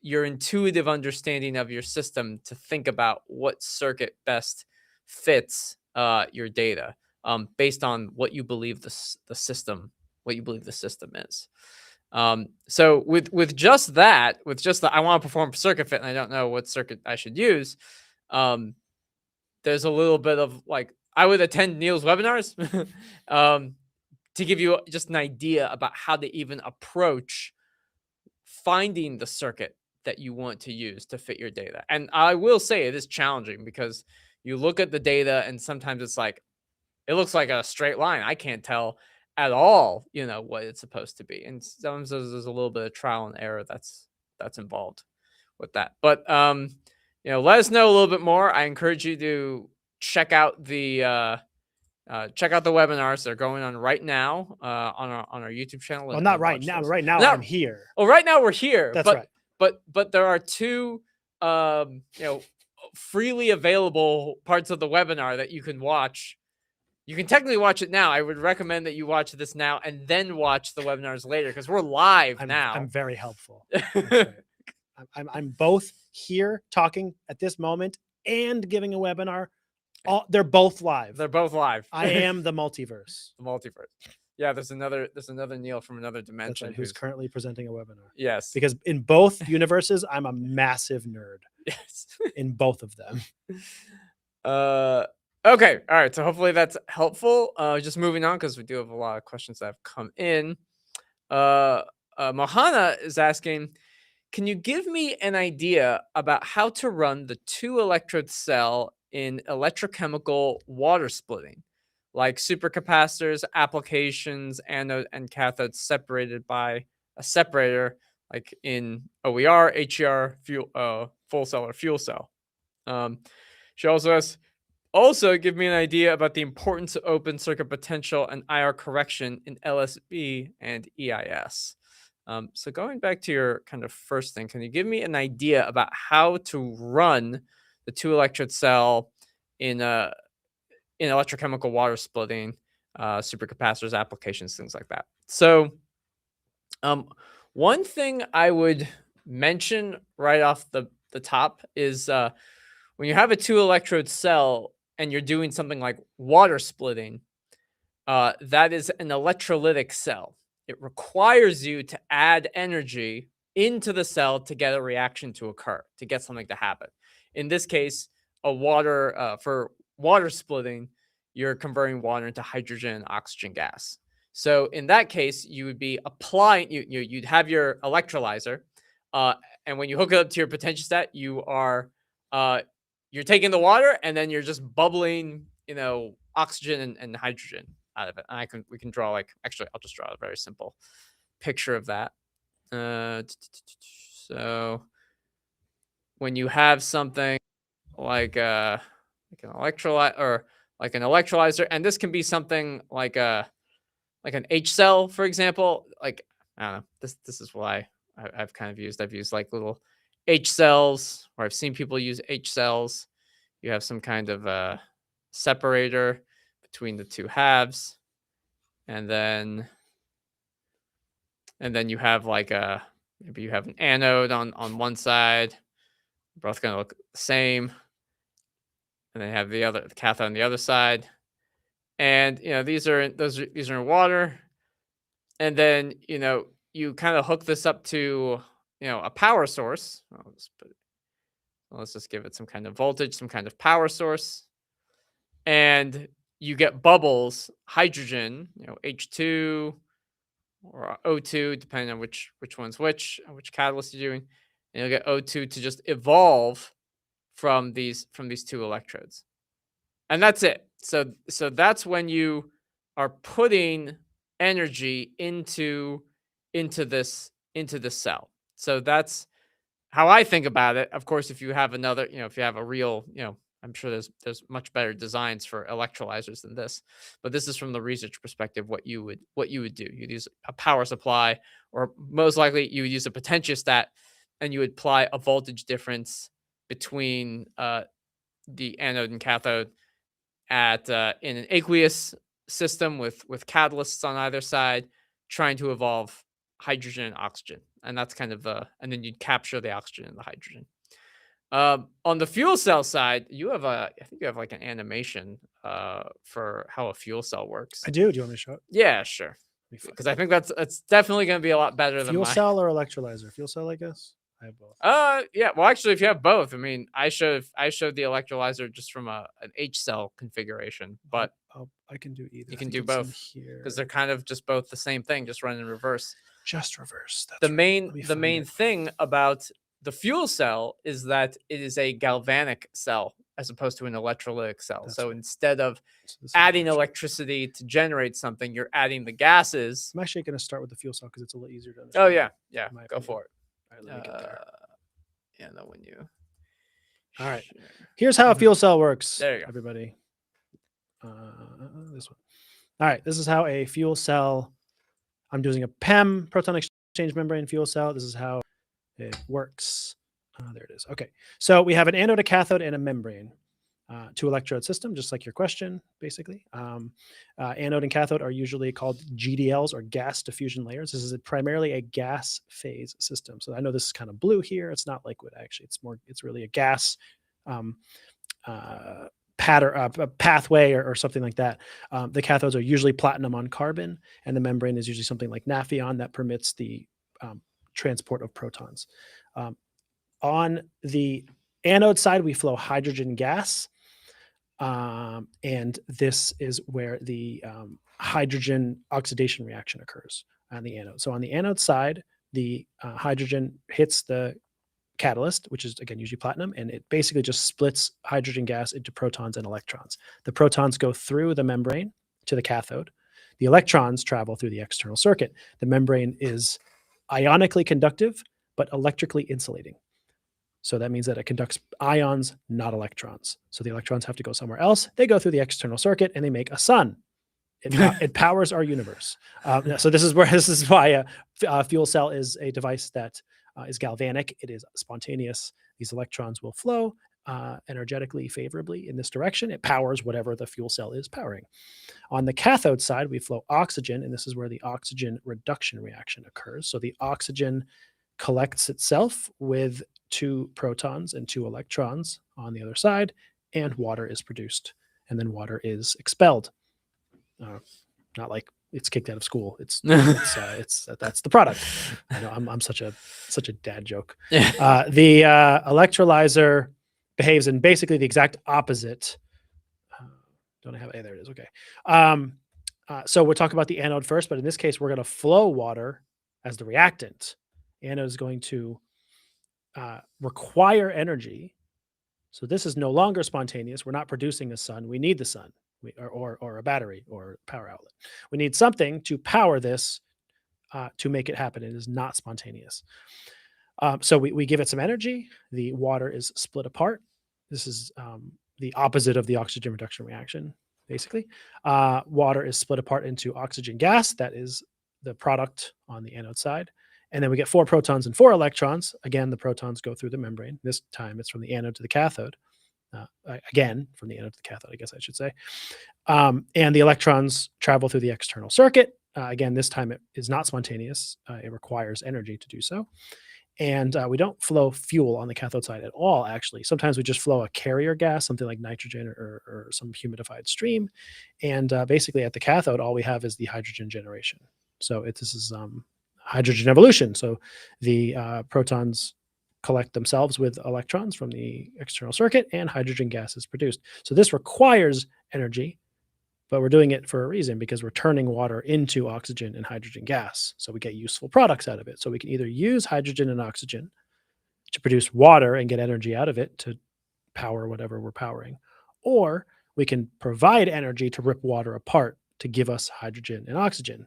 your intuitive understanding of your system to think about what circuit best fits your data, based on what you believe the system is. So with just that, I want to perform circuit fit and I don't know what circuit I should use, there's a little bit of like, I would attend Neil's webinars to give you just an idea about how to even approach finding the circuit that you want to use to fit your data. And I will say it is challenging because you look at the data and sometimes it's like, it looks like a straight line. I can't tell at all, what it's supposed to be. And sometimes there's a little bit of trial and error that's involved with that. But, let us know a little bit more. I encourage you to check out the webinars. They're going on right now on our YouTube channel. Well, not right now. Right now, I'm here. Oh, right now we're here. That's right. But there are two, freely available parts of the webinar that you can watch. You can technically watch it now. I would recommend that you watch this now and then watch the webinars later because we're live now. I'm very helpful. I'm both here talking at this moment and giving a webinar. They're both live. They're both live. I am the multiverse. The multiverse. Yeah, there's another Neil from another That's dimension right, who's currently presenting a webinar. yes. Because in both universes, I'm a massive nerd Yes. in both of them. Okay. All right. So hopefully that's helpful. Just moving on because we do have a lot of questions that have come in. Mohana is asking, can you give me an idea about how to run the 2-electrode cell in electrochemical water splitting, like supercapacitors, applications, anode and cathode separated by a separator, like in OER, HER, full cell or fuel cell? She also asks, also give me an idea about the importance of open circuit potential and IR correction in LSV and EIS. So going back to your kind of first thing, can you give me an idea about how to run the 2-electrode cell in electrochemical water splitting, supercapacitors, applications, things like that? So one thing I would mention right off the top is when you have a 2-electrode cell and you're doing something like water splitting, that is an electrolytic cell. It requires you to add energy into the cell to get a reaction to occur, to get something to happen. In this case, for water splitting, you're converting water into hydrogen and oxygen gas. So in that case, you would be applying, you'd have your electrolyzer, and when you hook it up to your potentiostat, you're taking the water and then you're just bubbling, oxygen and hydrogen out of it. And we can draw actually, I'll just draw a very simple picture of that. So when you have something like an electrolyte or like an electrolyzer, and this can be something like an H cell, for example. Like, I don't know, this is why I've used like little H cells, or I've seen people use H cells. You have some kind of separator between the two halves, and then you have maybe you have an anode on one side. They're both going to look the same, and then you have the cathode on the other side. And these are in water, and then you kind of hook this up to a power source. Let's just give it some kind of voltage, some kind of power source, and you get bubbles, hydrogen, H2 or O2, depending on which one's which catalyst you're doing, and you'll get O2 to just evolve from these 2 electrodes, and that's it. So that's when you are putting energy into this cell. So that's how I think about it. Of course, if you have another, if you have a real, I'm sure there's much better designs for electrolyzers than this, but this is from the research perspective. What you would do, you'd use a power supply, or most likely you would use a potentiostat, and you would apply a voltage difference between the anode and cathode in an aqueous system with catalysts on either side, trying to evolve hydrogen and oxygen, and that's kind of and then you'd capture the oxygen and the hydrogen. On the fuel cell side, I think you have like an animation for how a fuel cell works. I do. Do you want me to show it? Yeah, sure. Because I think that's definitely going to be a lot better than fuel cell or electrolyzer. Fuel cell, I guess. I have both. Yeah. Well, actually, if you have both, I mean, I showed the electrolyzer just from an H cell configuration, but I can do either. You can do both because they're kind of just both the same thing, just run in reverse. Just reverse. That's the main thing about the fuel cell is that it is a galvanic cell as opposed to an electrolytic cell. So instead of adding electricity to generate something, you're adding the gases. I'm actually going to start with the fuel cell because it's a little easier to understand. Oh yeah, go for it. All right, let me get there. Yeah, no, when you. All right, here's how a fuel cell works. There you go, everybody. This one. All right, this is how a fuel cell. I'm using a PEM, proton exchange membrane fuel cell. This is how it works. There it is. Okay, so we have an anode, a cathode, and a membrane. 2-electrode system, just like your question, basically. Anode and cathode are usually called GDLs, or gas diffusion layers. This is primarily a gas phase system. So I know this is kind of blue here. It's not liquid, actually. It's really a gas pathway or something like that. The cathodes are usually platinum on carbon, and the membrane is usually something like naphion that permits the transport of protons. On the anode side, we flow hydrogen gas, and this is where the hydrogen oxidation reaction occurs on the anode. So on the anode side, the hydrogen hits the catalyst, which is again usually platinum, and it basically just splits hydrogen gas into protons and electrons. The protons go through the membrane to the cathode. The electrons travel through the external circuit. The membrane is ionically conductive, but electrically insulating. So that means that it conducts ions, not electrons. So the electrons have to go somewhere else. They go through the external circuit and they make a sun. It powers our universe. So this is why a fuel cell is a device that is galvanic. It is spontaneous. These electrons will flow energetically favorably in this direction. It powers whatever the fuel cell is powering. On the cathode side, we flow oxygen, and this is where the oxygen reduction reaction occurs. So the oxygen collects itself with 2 protons and 2 electrons on the other side, and water is produced, and then water is expelled. Not like it's kicked out of school. It's that's the product. I know I'm such a dad joke. The electrolyzer behaves in basically the exact opposite. Don't I have? There it is. Okay. So we'll talk about the anode first, but in this case, we're going to flow water as the reactant. Anode is going to require energy. So this is no longer spontaneous. We're not producing a sun. We need the sun. Or a battery or power outlet. We need something to power this to make it happen. It is not spontaneous. So we give it some energy. The water is split apart. This is the opposite of the oxygen reduction reaction, basically. Water is split apart into oxygen gas. That is the product on the anode side. And then we get 4 protons and 4 electrons. Again, the protons go through the membrane. This time it's from the anode to the cathode. Again, from the anode to the cathode, I guess I should say. And the electrons travel through the external circuit. Again, this time it is not spontaneous. It requires energy to do so. And we don't flow fuel on the cathode side at all, actually. Sometimes we just flow a carrier gas, something like nitrogen or some humidified stream. And basically at the cathode, all we have is the hydrogen generation. So this is hydrogen evolution. So the protons collect themselves with electrons from the external circuit, and hydrogen gas is produced. So this requires energy, but we're doing it for a reason, because we're turning water into oxygen and hydrogen gas. So we get useful products out of it. So we can either use hydrogen and oxygen to produce water and get energy out of it to power whatever we're powering, or we can provide energy to rip water apart to give us hydrogen and oxygen,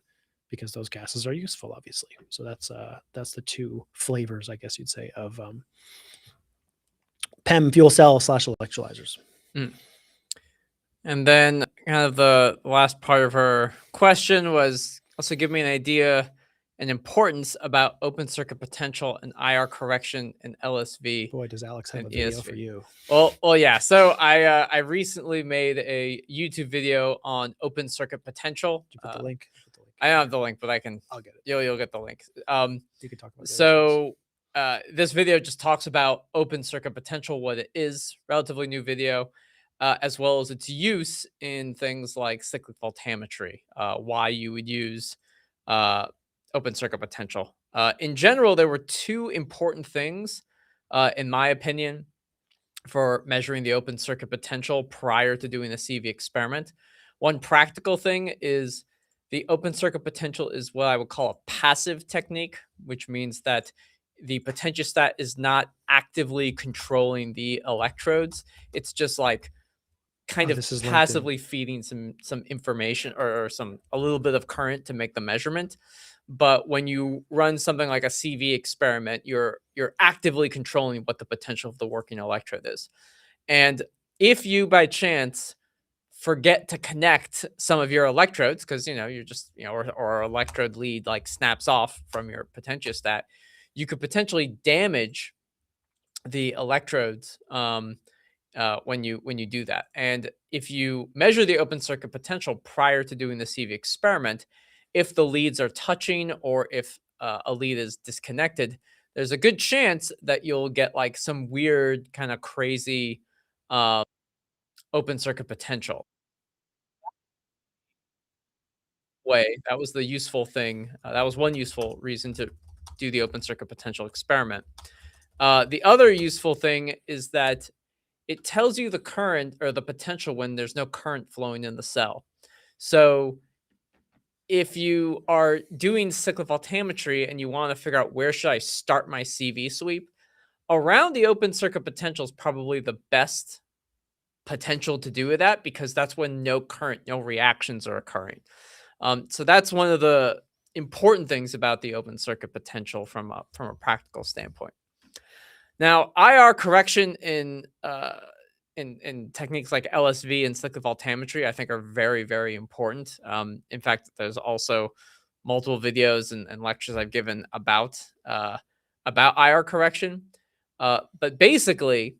because those gases are useful, obviously. So that's the 2 flavors, I guess you'd say, of PEM fuel cell / electrolyzers. And then kind of the last part of her question was also give me an idea and importance about open circuit potential and IR correction and LSV. Boy, does Alex have and a video ESV. for you. Well, yeah. So I recently made a YouTube video on open circuit potential. Did you put the link? I don't have the link, but I'll get it. You'll get the link. You can talk about it. So this video just talks about open circuit potential, what it is, relatively new video, as well as its use in things like cyclic voltammetry, why you would use open circuit potential. In general, there were 2 important things, in my opinion, for measuring the open circuit potential prior to doing the CV experiment. One practical thing is the open circuit potential is what I would call a passive technique, which means that the potentiostat is not actively controlling the electrodes. It's just like kind of passively feeding some information or a little bit of current to make the measurement. But when you run something like a CV experiment, you're actively controlling what the potential of the working electrode is. And if you by chance forget to connect some of your electrodes, because you're just or electrode lead like snaps off from your potentiostat, you could potentially damage the electrodes when you do that. And if you measure the open circuit potential prior to doing the CV experiment, if the leads are touching or if a lead is disconnected, there's a good chance that you'll get like some weird kind of crazy open circuit potential. That was the useful thing. That was one useful reason to do the open circuit potential experiment. The other useful thing is that it tells you the current or the potential when there's no current flowing in the cell. So if you are doing cyclic voltammetry and you want to figure out where should I start my CV sweep, around the open circuit potential is probably the best potential to do with that, because that's when no current, no reactions are occurring. So that's one of the important things about the open circuit potential from a practical standpoint. Now, IR correction in techniques like LSV and cyclic voltammetry, I think, are very, very important. In fact, there's also multiple videos and lectures I've given about IR correction. But basically,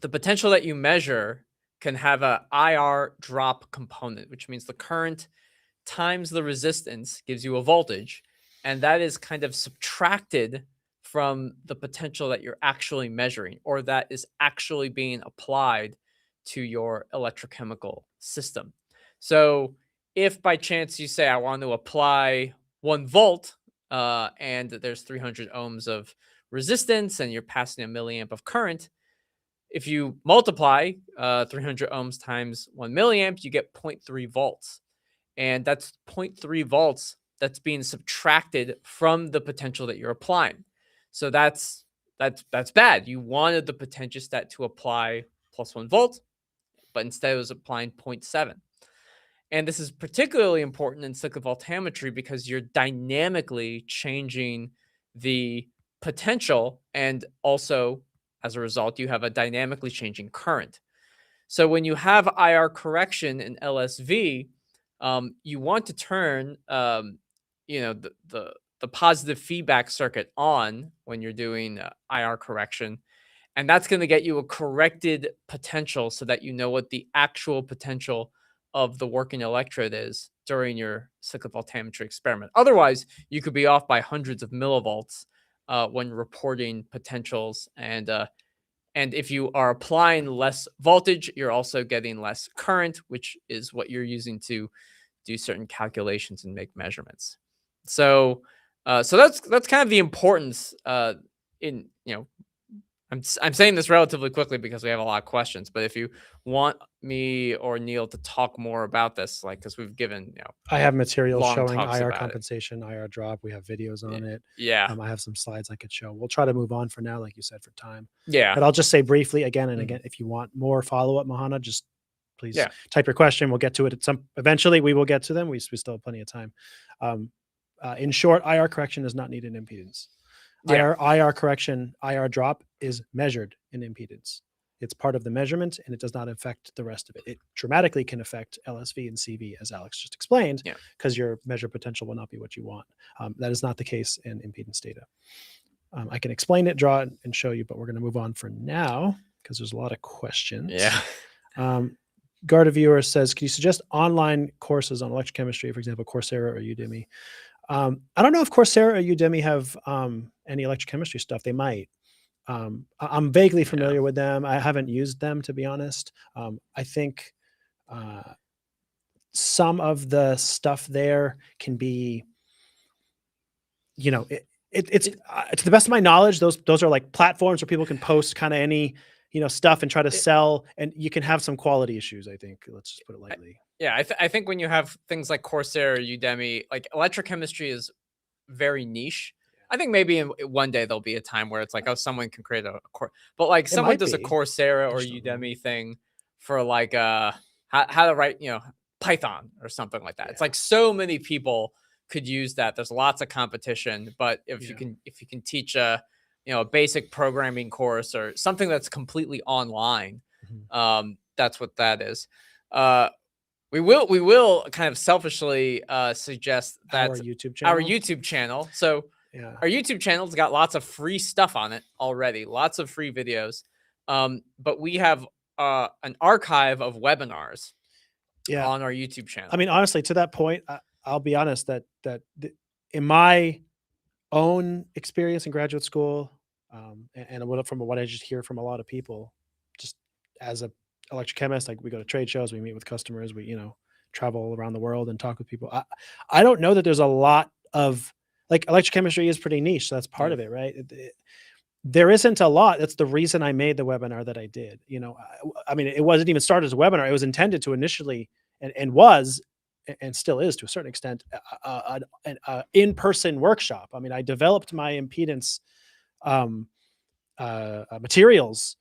the potential that you measure can have a IR drop component, which means the current times the resistance gives you a voltage, and that is kind of subtracted from the potential that you're actually measuring, or that is actually being applied to your electrochemical system. So if by chance you say, I want to apply 1 volt and there's 300 ohms of resistance and you're passing a milliamp of current, if you multiply 300 ohms times 1 milliamp, you get 0.3 volts. And that's 0.3 volts that's being subtracted from the potential that you're applying. So that's bad. You wanted the potentiostat to apply plus 1 volt, but instead it was applying 0.7. And this is particularly important in cyclic voltammetry because you're dynamically changing the potential, and also as a result, you have a dynamically changing current. So when you have IR correction in LSV, you want to turn the positive feedback circuit on when you're doing IR correction, and that's going to get you a corrected potential so that you know what the actual potential of the working electrode is during your cyclic voltammetry experiment. Otherwise, you could be off by hundreds of millivolts when reporting potentials, and if you are applying less voltage, you're also getting less current, which is what you're using to do certain calculations and make measurements. So that's kind of the importance in, I'm saying this relatively quickly because we have a lot of questions, but if you want me or Neil to talk more about this, like, because we've given, I have materials long showing talks IR about it. compensation, IR drop. We have videos on it. Yeah. I have some slides I could show. We'll try to move on for now, like you said, for time. Yeah. But I'll just say briefly again and Mhm. again, if you want more follow-up, Mahana, just please Yeah. type your question. We'll get to it eventually we will get to them. We still have plenty of time. In short, IR correction does not need an impedance. Yeah. IR correction, IR drop is measured in impedance. It's part of the measurement, and it does not affect the rest of it. It dramatically can affect LSV and CV, as Alex just explained, because your measured potential will not be what you want. That is not the case in impedance data. I can explain it, draw it, and show you, but we're going to move on for now because there's a lot of questions. Yeah. Garda viewer says, can you suggest online courses on electrochemistry, for example, Coursera or Udemy? I don't know if Coursera or Udemy have any electrochemistry stuff. They might. I'm vaguely familiar with them. I haven't used them, to be honest. I think some of the stuff there can be, it's to the best of my knowledge, those are like platforms where people can post kind of any stuff and try to sell, and you can have some quality issues. I think, let's just put it lightly. I think when you have things like Coursera or Udemy, like, electrochemistry is very niche. I think maybe one day there'll be a time where it's like, oh, someone can create a course, but like someone does a Coursera or Udemy thing for like how to write Python or something like that. It's like so many people could use that. There's lots of competition, but if you can teach a basic programming course or something that's completely online, that's what that is. We will kind of selfishly suggest that our YouTube channel. So our YouTube channel's got lots of free stuff on it already, lots of free videos. But we have an archive of webinars on our YouTube channel. I mean, honestly, to that point, I'll be honest that in my own experience in graduate school, and from what I just hear from a lot of people, just as a electrochemists, like we go to trade shows, we meet with customers, we, travel around the world and talk with people. I don't know that there's a lot of, like, electrochemistry is pretty niche. So that's part of it, right? There isn't a lot. That's the reason I made the webinar that I did. I mean, it wasn't even started as a webinar. It was intended to initially and was and still is to a certain extent an in-person workshop. I mean, I developed my impedance materials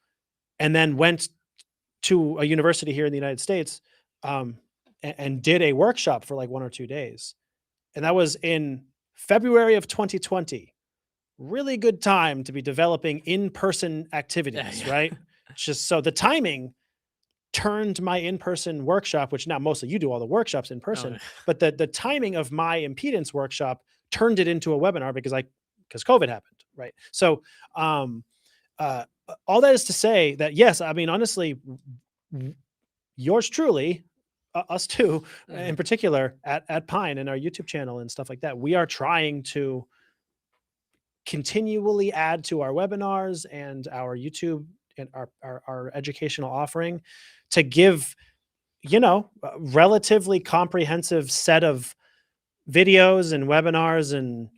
and then went to a university here in the United States and did a workshop for like 1 or 2 days. And that was in February of 2020. Really good time to be developing in-person activities, right? Just so the timing turned my in-person workshop, which now mostly you do all the workshops in person, but the timing of my impedance workshop turned it into a webinar because COVID happened, right? So all that is to say that, yes, I mean, honestly, yours truly, us too, in particular at Pine and our YouTube channel and stuff like that, we are trying to continually add to our webinars and our YouTube and our educational offering to give, a relatively comprehensive set of videos and webinars and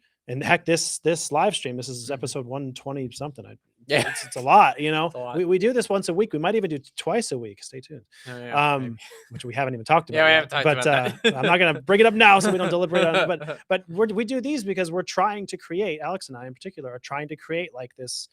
heck, this live stream, this is episode 120 something. It's a lot, It's a lot. We do this once a week. We might even do twice a week. Stay tuned. Which we haven't even talked about. Yeah, we haven't talked about that. I'm not going to bring it up now so we don't deliberate on it. But we do these because we're trying to create, Alex and I in particular, are trying to create like this,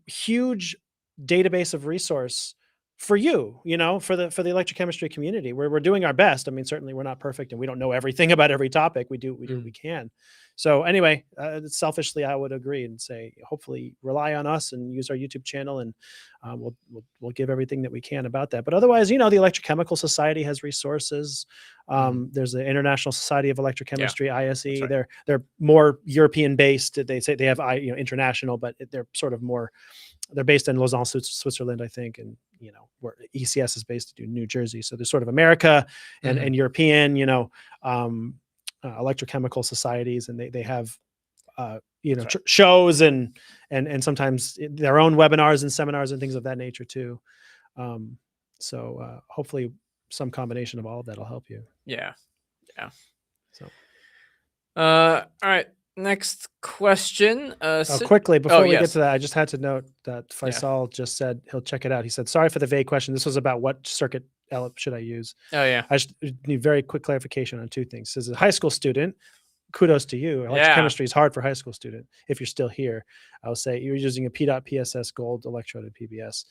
huge database of resource for you, for the electrochemistry community. We're doing our best. I mean, certainly we're not perfect and we don't know everything about every topic. We do what we can. So anyway, selfishly, I would agree and say, hopefully rely on us and use our YouTube channel, and we'll give everything that we can about that. But otherwise, the Electrochemical Society has resources. There's the International Society of Electrochemistry, ISE. Right. They're more European based. They say they have international, but they're sort of more. They're based in Lausanne, Switzerland, I think, and where ECS is based in New Jersey. So there's sort of America and European, electrochemical societies, and they have shows and sometimes their own webinars and seminars and things of that nature too. So hopefully some combination of all of that will help you. Yeah. So all right. Next question. Quickly, before we get to that, I just had to note that Faisal just said he'll check it out. He said, sorry for the vague question. This was about what circuit should I use? Oh, yeah. I just need very quick clarification on 2 things. As a high school student, kudos to you. Electrochemistry is hard for a high school student. If you're still here, I will say you're using a P.dot PSS gold electrode and PBS.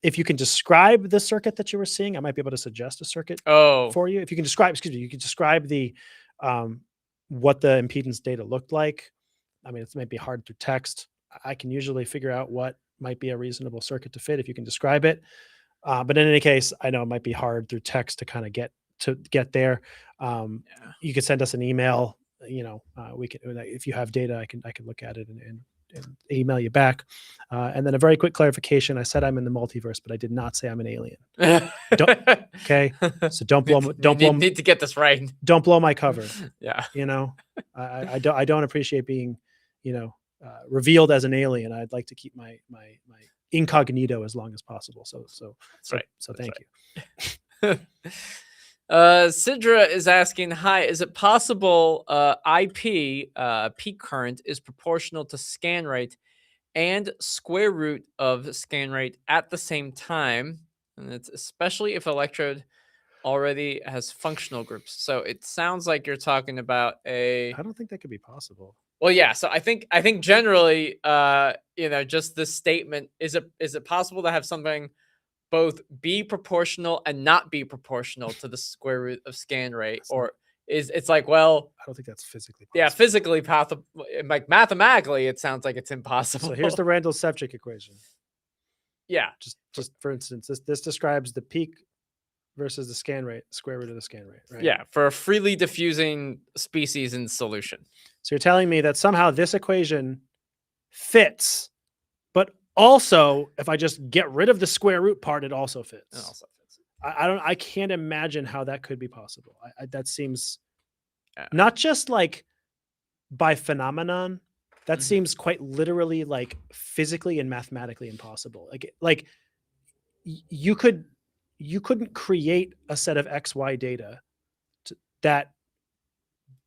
If you can describe the circuit that you were seeing, I might be able to suggest a circuit for you. If you can describe, you can describe the what the impedance data looked like. I mean, it might be hard through text. I can usually figure out what might be a reasonable circuit to fit if you can describe it. But in any case, I know it might be hard through text to kind of get there. You could send us an email. We can, if you have data, I can look at it and email you back. And then a very quick clarification. I said I'm in the multiverse, but I did not say I'm an alien. Okay. So need to get this right. Don't blow my cover. Yeah. I don't appreciate being, revealed as an alien. I'd like to keep my incognito as long as possible. So thank you. Sidra is asking, hi, is it possible IP, peak current, is proportional to scan rate and square root of scan rate at the same time? And it's especially if electrode already has functional groups. So it sounds like you're talking about I don't think that could be possible. Well, yeah. So I think generally, just this statement, is it possible to have something both be proportional and not be proportional to the square root of scan rate? Or it's like, well, I don't think that's physically possible. Yeah, physically possible. Like mathematically, it sounds like it's impossible. So here's the Randall-Sevcik equation. Yeah. Just for instance, this describes the peak versus the scan rate, square root of the scan rate, right? Yeah, for a freely diffusing species in solution. So you're telling me that somehow this equation fits, but also if I just get rid of the square root part, it also fits. It also fits. I can't imagine how that could be possible. That seems not just like by phenomenon, that seems quite literally like physically and mathematically impossible. Like you couldn't create a set of XY data that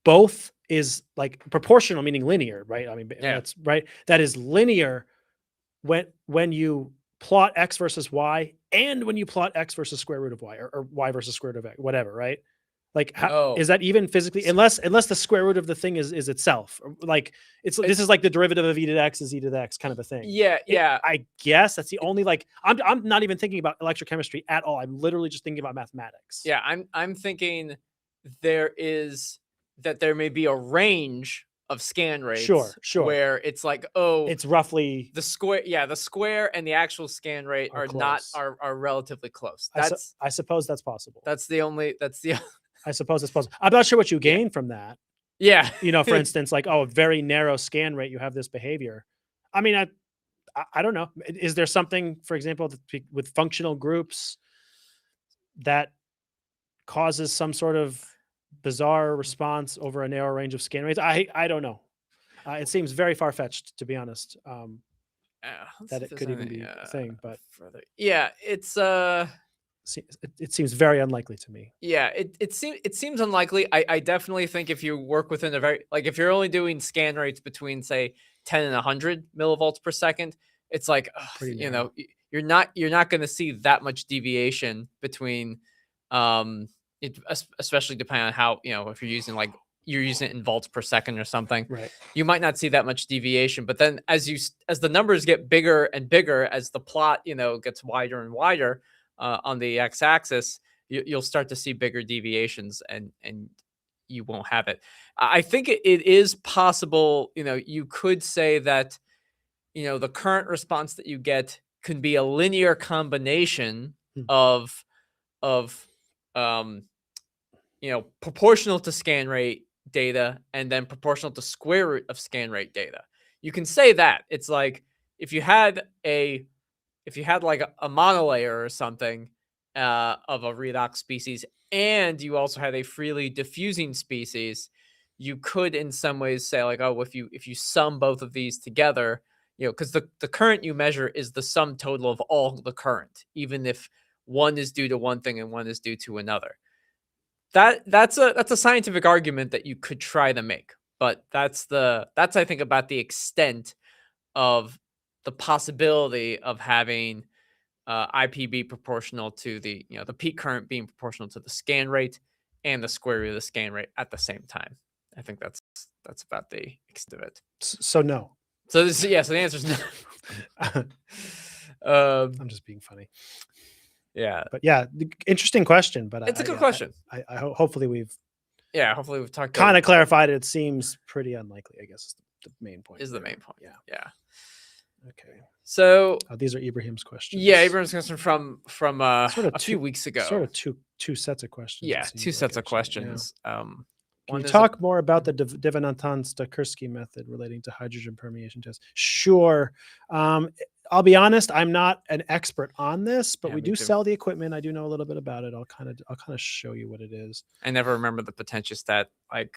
both is like proportional, meaning linear, right? I mean, Yeah. that's right. That is linear when you plot X versus Y and when you plot X versus square root of Y or Y versus square root of X, whatever, right? Like, how Oh. is that even physically, unless the square root of the thing is itself, like this is like the derivative of e to the X is e to the X kind of a thing. Yeah, yeah. I guess that's the only, like, I'm not even thinking about electrochemistry at all. I'm literally just thinking about mathematics. Yeah, I'm thinking there may be a range of scan rates. Sure. Where it's like, oh, It's roughly the square and the actual scan rate Are are relatively close. I suppose that's possible. That's the I suppose it's possible. I'm not sure what you gain from that. yeah. For instance, like, oh, a very narrow scan rate, you have this behavior. I mean, I don't know. Is there something, for example, with functional groups that causes some sort of bizarre response over a narrow range of scan rates? I don't know. It seems very far-fetched, to be honest, that it could even be a thing. But further. Yeah, it's it seems very unlikely to me. Yeah, it seems unlikely. I definitely think if you work within a very, like, if you're only doing scan rates between, say, 10 and 100 millivolts per second, it's like, Pretty you narrow. know, you're not going to see that much deviation between, especially depending on how, if you're using it in volts per second or something, Right. you might not see that much deviation. But then as the numbers get bigger and bigger, as the plot, gets wider and wider, on the x-axis, you'll start to see bigger deviations, and you won't have it. I think it is possible. You could say that the current response that you get can be a linear combination of proportional to scan rate data and then proportional to square root of scan rate data. You can say that it's like if you had like a monolayer or something of a redox species, and you also had a freely diffusing species, you could in some ways say, like, oh, if you sum both of these together, because the current you measure is the sum total of all the current, even if one is due to one thing and one is due to another. That's a scientific argument that you could try to make, but that's I think about the extent of the possibility of having IP be proportional to the peak current being proportional to the scan rate and the square root of the scan rate at the same time. I think that's about the extent of it. So no. So so the answer is no. I'm just being funny. Yeah, but yeah, interesting question. But it's a good question. I hopefully we've talked kind of clarified it. It seems pretty unlikely, I guess, is the main point. The main point. Yeah. Okay. So these are Ibrahim's questions. Yeah, Ibrahim's question from sort of a few weeks ago. Sort of two sets of questions. Yeah, two sets of questions. Yeah. Can you talk more about the Devanathan-Stachurski method relating to hydrogen permeation tests? Sure. I'll be honest, I'm not an expert on this, but we do sell the equipment. I do know a little bit about it. I'll kind of show you what it is. I never remember the potentiostat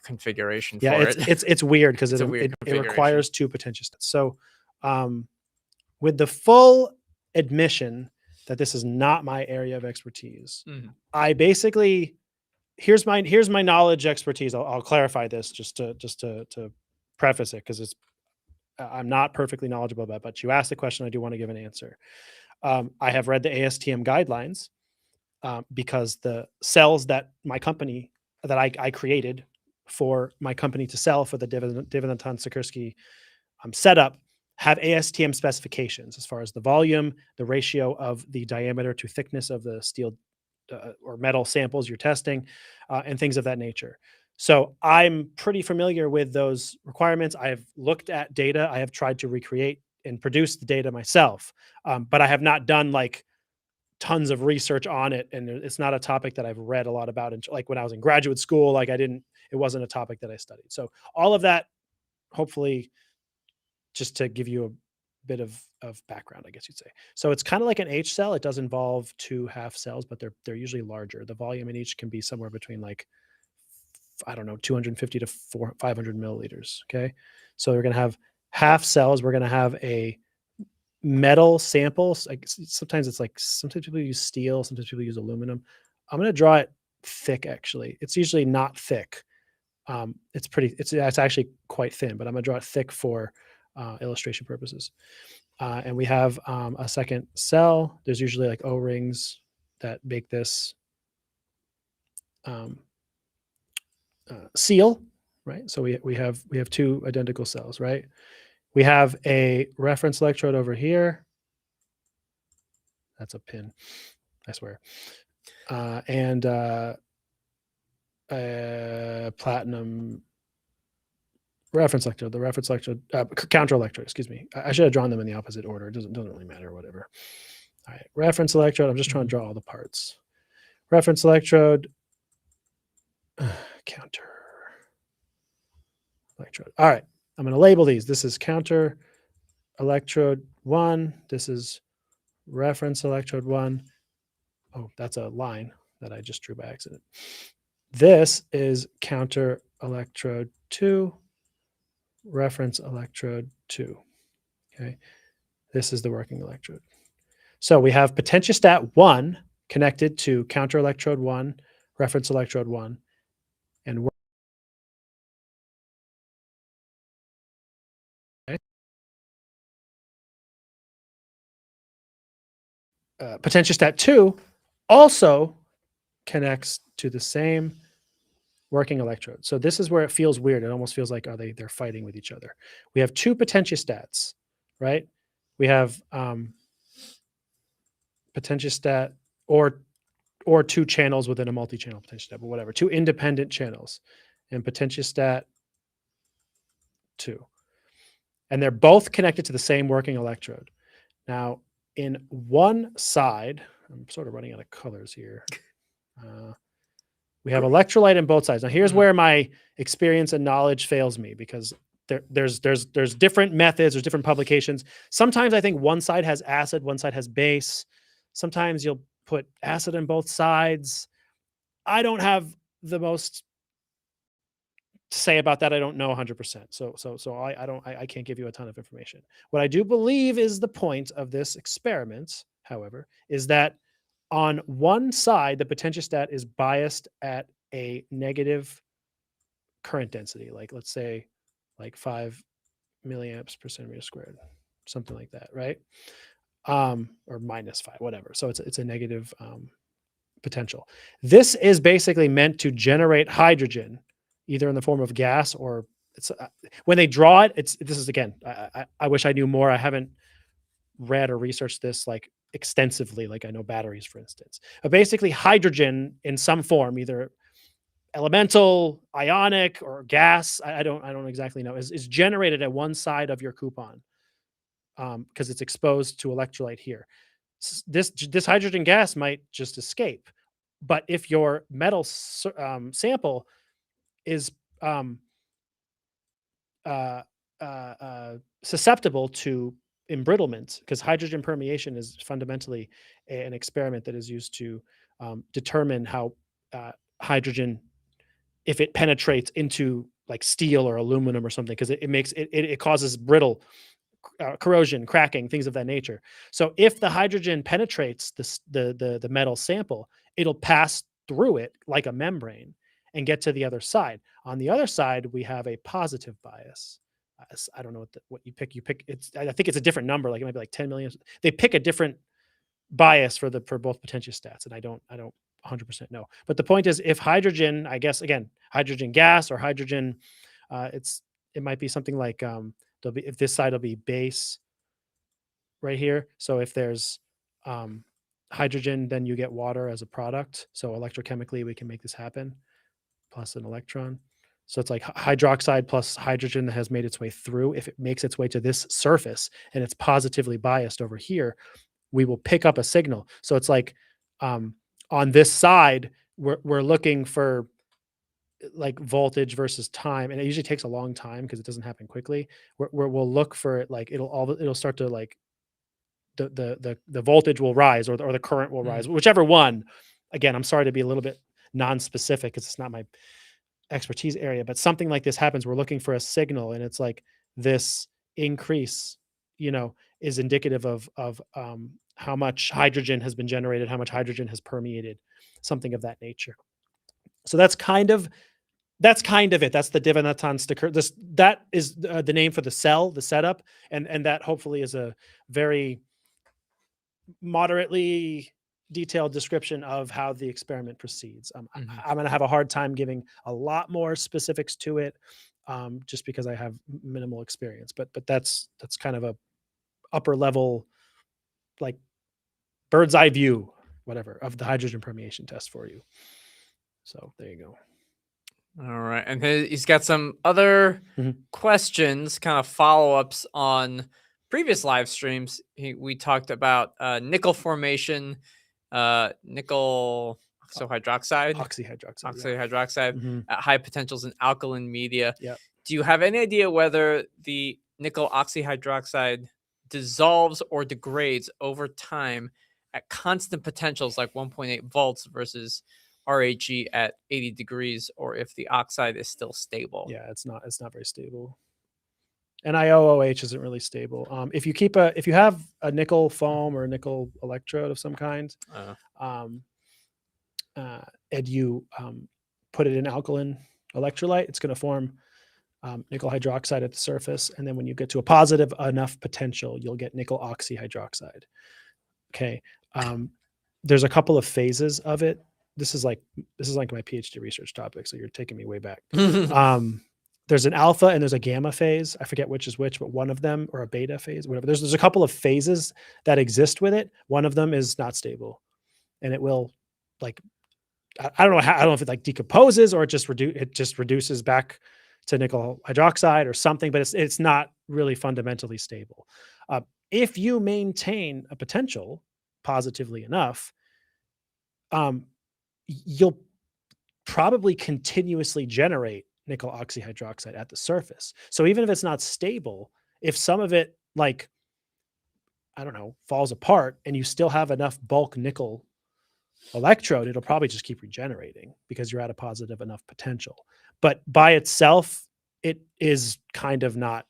configuration for it. It's weird because it requires two potentiostats. So with the full admission that this is not my area of expertise, I basically here's my knowledge expertise. I'll clarify this just to preface it, because I'm not perfectly knowledgeable about it, but you asked the question, I do want to give an answer. I have read the ASTM guidelines because the cells that my company, that I created for my company to sell for the Devanathan-Stachurski setup, have ASTM specifications as far as the volume, the ratio of the diameter to thickness of the steel or metal samples you're testing, and things of that nature. So I'm pretty familiar with those requirements. I have looked at data. I have tried to recreate and produce the data myself, but I have not done like tons of research on it. And it's not a topic that I've read a lot about. And like when I was in graduate school, it wasn't a topic that I studied. So all of that, hopefully, just to give you a bit of background, I guess you'd say. So it's kind of like an H cell. It does involve two half cells, but they're usually larger. The volume in each can be somewhere between 250 to 500 milliliters. Okay. So we're going to have half cells. We're going to have a metal samples, like sometimes people use steel, sometimes people use aluminum. I'm going to draw it thick. Actually, it's usually not thick. It's actually quite thin, but I'm going to draw it thick for illustration purposes. And we have a second cell. There's usually like O-rings that make this seal, right? So we have two identical cells, right? We have a reference electrode over here. That's a pin, I swear. And platinum reference electrode, the reference electrode, counter electrode, excuse me. I should have drawn them in the opposite order. It doesn't really matter, whatever. All right, reference electrode. I'm just trying to draw all the parts. Reference electrode, counter electrode. All right, I'm going to label these. This is counter electrode 1. This is reference electrode 1. Oh, that's a line that I just drew by accident. This is counter electrode 2, reference electrode 2. Okay, this is the working electrode. So we have potentiostat 1 connected to counter electrode 1, reference electrode 1, and potentiostat 2 also connects to the same working electrode. So this is where it feels weird. It almost feels like they're fighting with each other. We have two potentiostats, right? We have potentiostat or two channels within a multi-channel potentiostat, but whatever, two independent channels, and potentiostat 2. And they're both connected to the same working electrode. Now, in one side, I'm sort of running out of colors here. We have electrolyte in both sides. Now, here's where my experience and knowledge fails me, because there's different methods, there's different publications. Sometimes I think one side has acid, one side has base. Sometimes you'll put acid in both sides. I don't have the most to say about that. I don't know 100%. So I can't give you a ton of information. What I do believe is the point of this experiment, however, is that on one side, the potentiostat is biased at a negative current density, like let's say like 5 milliamps per centimeter squared, something like that, right? Or -5, whatever. So it's a negative potential. This is basically meant to generate hydrogen, either in the form of gas or it's when they draw it. This is again. I wish I knew more. I haven't read or researched this like extensively, like I know batteries, for instance. But basically, hydrogen in some form, either elemental, ionic, or gas, I don't exactly know, is generated at one side of your coupon because it's exposed to electrolyte here. This hydrogen gas might just escape, but if your metal sample is susceptible to embrittlement, because hydrogen permeation is fundamentally an experiment that is used to determine how hydrogen, if it penetrates into like steel or aluminum or something, because it causes brittle corrosion, cracking, things of that nature. So if the hydrogen penetrates the metal sample, it'll pass through it like a membrane and get to the other side. On the other side, we have a positive bias. I don't know what you pick. I think it's a different number. Like it might be like 10 million. They pick a different bias for both potentiostats, and I don't 100% know. But the point is, if hydrogen, I guess again, hydrogen gas or hydrogen, it might be something like if this side will be base right here. So if there's hydrogen, then you get water as a product. So electrochemically, we can make this happen, plus an electron. So it's like hydroxide plus hydrogen that has made its way through. If it makes its way to this surface and it's positively biased over here, we will pick up a signal. So it's like on this side, we're looking for like voltage versus time, and it usually takes a long time because it doesn't happen quickly. We'll look for it, like it'll start to like the voltage will rise or the current will rise, whichever one. Again, I'm sorry to be a little bit non-specific because it's not my expertise area, but something like this happens. We're looking for a signal, and it's like this increase, is indicative of how much hydrogen has been generated, how much hydrogen has permeated, something of that nature. So that's kind of it. That's the Devanathan-Stachurski. That is the name for the cell, the setup, and that hopefully is a very moderately detailed description of how the experiment proceeds. I'm going to have a hard time giving a lot more specifics to it, just because I have minimal experience. But that's kind of a upper level, like bird's eye view, whatever, of the hydrogen permeation test for you. So there you go. All right. And he's got some other questions, kind of follow-ups on previous live streams. We talked about nickel formation, nickel oxyhydroxide, Oxyhydroxide at high potentials in alkaline media. Yep. Do you have any idea whether the nickel oxyhydroxide dissolves or degrades over time at constant potentials like 1.8 volts versus RHE at 80 degrees, or if the oxide is still stable? Yeah, it's not very stable. NiOOH isn't really stable. If you have a nickel foam or a nickel electrode of some kind, and you put it in alkaline electrolyte, it's going to form nickel hydroxide at the surface, and then when you get to a positive enough potential, you'll get nickel oxyhydroxide. Okay, there's a couple of phases of it. This is like my PhD research topic, so you're taking me way back. There's an alpha and there's a gamma phase. I forget which is which, but one of them, or a beta phase, whatever. There's a couple of phases that exist with it. One of them is not stable, and it will, like, I don't know if it like decomposes or it just reduces back to nickel hydroxide or something, but it's not really fundamentally stable. If you maintain a potential positively enough, you'll probably continuously generate nickel oxyhydroxide at the surface. So even if it's not stable, if some of it, like, I don't know, falls apart and you still have enough bulk nickel electrode, it'll probably just keep regenerating because you're at a positive enough potential. But by itself, it is kind of not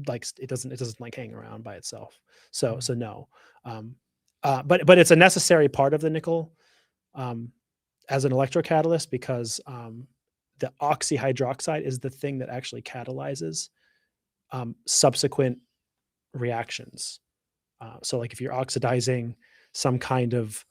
like, it doesn't like hang around by itself. So no. But it's a necessary part of the nickel as an electrocatalyst, because the oxyhydroxide is the thing that actually catalyzes subsequent reactions. So like if you're oxidizing some kind of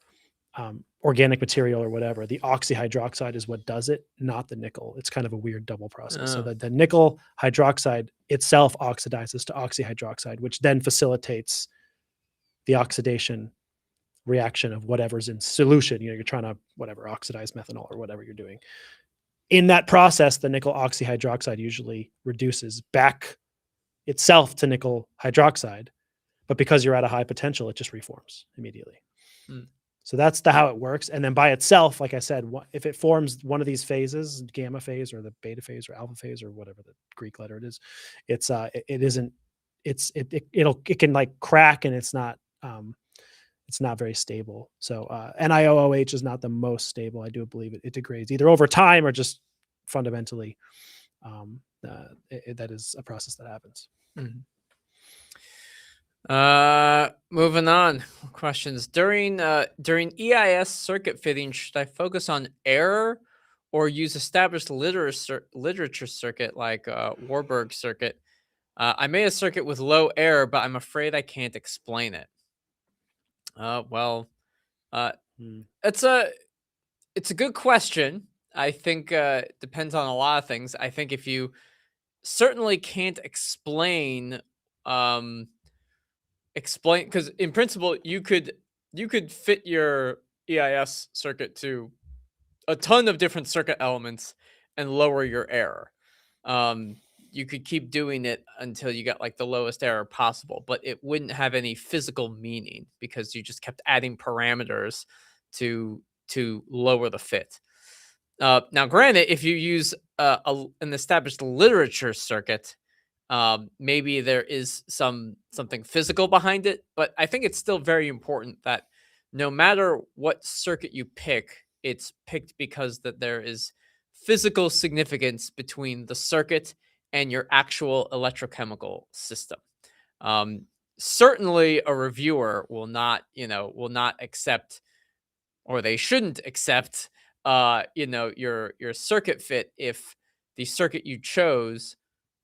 organic material or whatever, the oxyhydroxide is what does it, not the nickel. It's kind of a weird double process. So that the nickel hydroxide itself oxidizes to oxyhydroxide, which then facilitates the oxidation reaction of whatever's in solution. You're trying to oxidize methanol or whatever you're doing. In that process, the nickel oxyhydroxide usually reduces back itself to nickel hydroxide, but because you're at a high potential, it just reforms immediately. So that's how it works. And then by itself, like I said, if it forms one of these phases, gamma phase or the beta phase or alpha phase or whatever the Greek letter it is, it can like crack, and it's not very stable. So NiOOH is not the most stable. I do believe it degrades either over time or just fundamentally. That is a process that happens. Moving on. Questions. During EIS circuit fitting, should I focus on error or use established literature circuit like Warburg circuit? I made a circuit with low error, but I'm afraid I can't explain it. It's a good question. I think it depends on a lot of things. I think if you certainly can't explain, because in principle you could fit your EIS circuit to a ton of different circuit elements and lower your error. You could keep doing it until you got like the lowest error possible, but it wouldn't have any physical meaning because you just kept adding parameters to lower the fit. Now, granted, if you use an established literature circuit, maybe there is something physical behind it, but I think it's still very important that no matter what circuit you pick, it's picked because that there is physical significance between the circuit and your actual electrochemical system. certainly a reviewer will not, will not accept, or they shouldn't accept, your circuit fit if the circuit you chose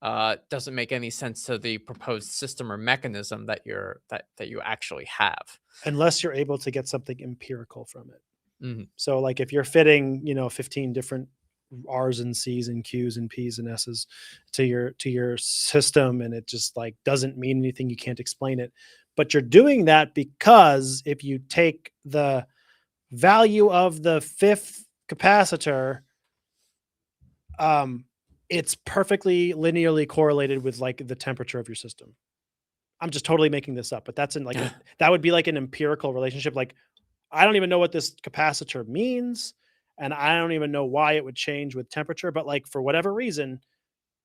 doesn't make any sense to the proposed system or mechanism that you actually have. Unless you're able to get something empirical from it. Mhm. So like if you're fitting, 15 different R's and C's and Q's and P's and S's to your system, and it just like doesn't mean anything, you can't explain it. But you're doing that because if you take the value of the fifth capacitor, it's perfectly linearly correlated with like the temperature of your system. I'm just totally making this up, but that's in like that would be like an empirical relationship. Like I don't even know what this capacitor means, and I don't even know why it would change with temperature, but like for whatever reason,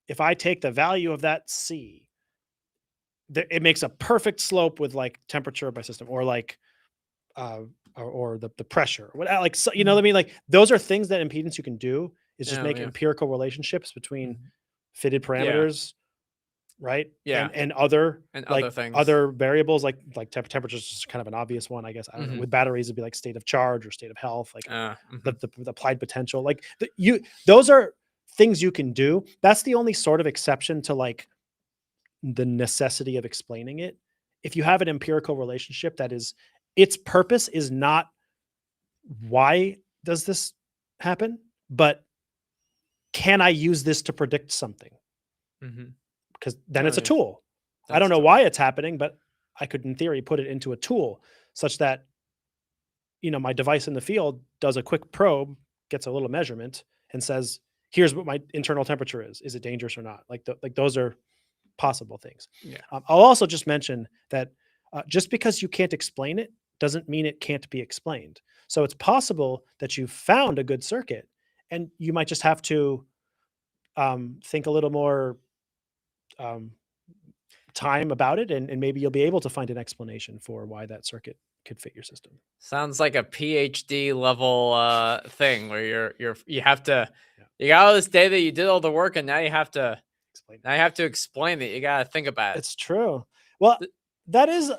if I take the value of that C, it makes a perfect slope with like temperature of my system, or like uh or the pressure, what like, so, you know what I mean? Like those are things that impedance you can do, is just Yeah, make yeah. empirical relationships between Mhm. fitted Yeah. parameters, right? Yeah. And other And like other things. other variables, like temperature is just kind of an obvious one, I guess. I don't know. Mhm. With batteries, it'd be like state of charge or state of health, like Mhm. the applied potential. Like those are things you can do. That's the only sort of exception to like the necessity of explaining it. If you have an empirical relationship that is, its purpose is not why does this happen, but can I use this to predict something? Mhm. Because then Oh, it's a yeah. tool. I don't That's know true. why it's happening, but I could, in theory, put it into a tool such that, my device in the field does a quick probe, gets a little measurement, and says, "Here's what my internal temperature is. Is it dangerous or not?" Like those are possible things. Yeah. I'll also just mention that just because you can't explain it doesn't mean it can't be explained. So it's possible that you found a good circuit, and you might just have to think a little more um, time about it, and maybe you'll be able to find an explanation for why that circuit could fit your system. Sounds like a PhD level thing where you have to, Yeah, you got all this data, you did all the work, and explain. now you have to explain it. You got to think about it. It's true. Well, Th- that is.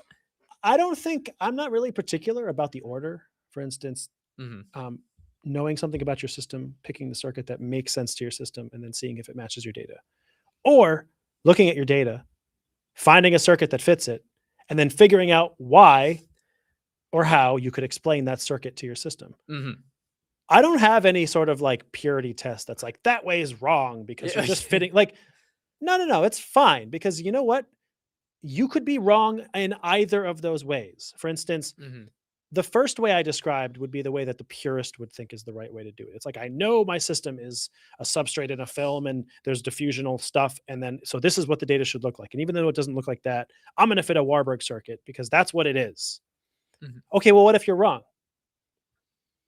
I don't think I'm not really particular about the order. For instance, Mhm. um, knowing something about your system, picking the circuit that makes sense to your system, and then seeing if it matches your data, or looking at your data, finding a circuit that fits it, and then figuring out why or how you could explain that circuit to your system. Mhm. I don't have any sort of like purity test that's like that way is wrong because you're Yeah. just fitting like no, no, no, it's fine because you know what? You could be wrong in either of those ways. For instance, Mhm. the first way I described would be the way that the purist would think is the right way to do it. It's like, I know my system is a substrate in a film and there's diffusional stuff. And then, so this is what the data should look like. And even though it doesn't look like that, I'm going to fit a Warburg circuit because that's what it is. Mhm. Okay, well, what if you're wrong?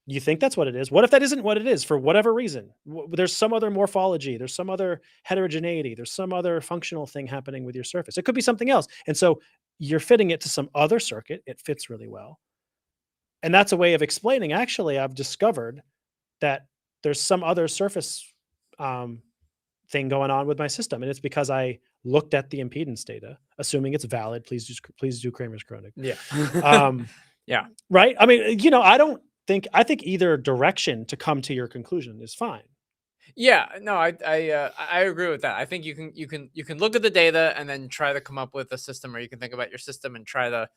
You think that's what it is. What if that isn't what it is for whatever reason? There's some other morphology, there's some other heterogeneity, there's some other functional thing happening with your surface. It could be something else. And so you're fitting it to some other circuit. It fits really well. And that's a way of explaining, actually, I've discovered that there's some other surface um, thing going on with my system. And it's because I looked at the impedance data, assuming it's valid. Please do Kramer's Kronig. Yeah. Um, Yeah. right? I mean, I think either direction to come to your conclusion is fine. Yeah, no, I agree with that. I think you can look at the data and then try to come up with a system, or you can think about your system and try to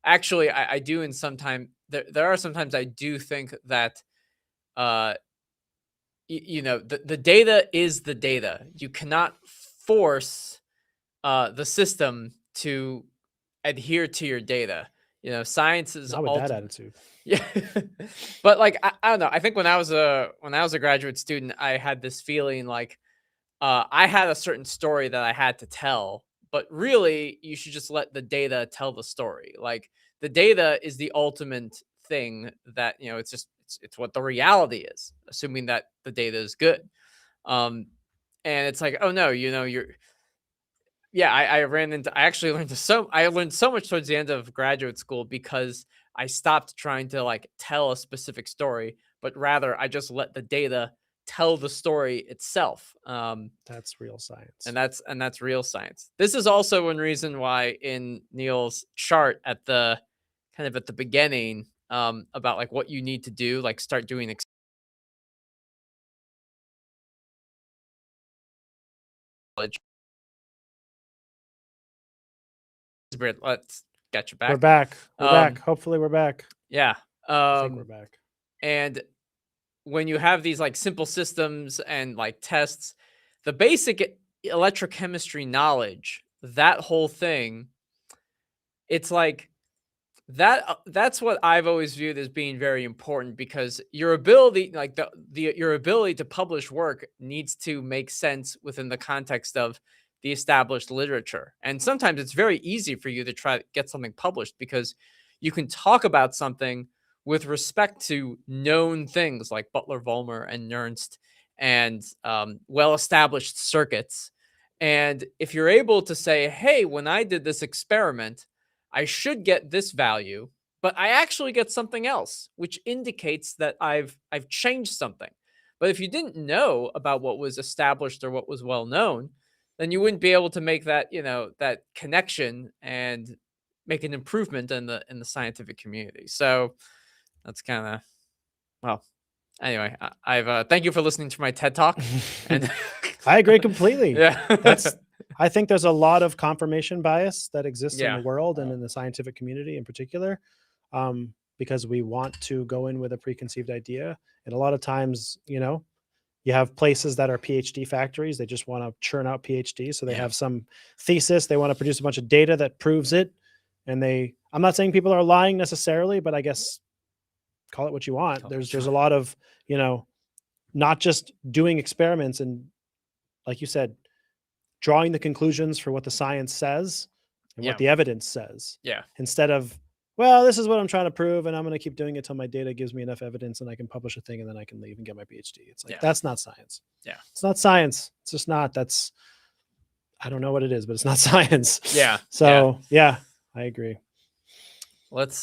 actually I do, in sometime there are sometimes I do think that uh the data is the data. You cannot force the system to adhere to your data. Science is Not with that ultimate. attitude. Yeah. But like I don't know. I think when I was a graduate student, I had this feeling like I had a certain story that I had to tell, but really you should just let the data tell the story. Like the data is the ultimate thing that, it's what the reality is, assuming that the data is good. Um and it's like, oh no, you're yeah, I actually I learned so much towards the end of graduate school because I stopped trying to like tell a specific story, but rather I just let the data tell the story itself. That's real science. And that's real science. This is also one reason why in Neil's chart at the kind of at the beginning, about like what you need to do, like start doing college. Let's get you back. We're back. We're back. Hopefully we're back. Yeah. I think we're back. And when you have these like simple systems and like tests, the basic electrochemistry knowledge, that whole thing, it's like that's what I've always viewed as being very important, because your ability, like your ability to publish work needs to make sense within the context of the established literature. And sometimes it's very easy for you to try to get something published because you can talk about something with respect to known things like Butler-Volmer and Nernst and well-established circuits. And if you're able to say, hey, when I did this experiment, I should get this value, but I actually get something else, which indicates that I've changed something. But if you didn't know about what was established or what was well known, then you wouldn't be able to make that, that connection and make an improvement in the scientific community. So that's kind of, well, anyway, I've thank you for listening to my TED Talk. And I agree completely. Yeah. I think there's a lot of confirmation bias that exists in Yeah. the world and in the scientific community in particular, because we want to go in with a preconceived idea. And a lot of times, you have places that are PhD factories. They just want to churn out PhDs. So they have some thesis. They want to produce a bunch of data that proves it. And I'm not saying people are lying necessarily, but I guess call it what you want. There's a lot of, not just doing experiments and, like you said, drawing the conclusions for what the science says and what the evidence says. Yeah. Instead of, well, this is what I'm trying to prove, and I'm going to keep doing it till my data gives me enough evidence and I can publish a thing and then I can leave and get my PhD. It's like, that's not science. Yeah. It's not science. It's just not. I don't know what it is, but it's not science. Yeah. So yeah, I agree. Let's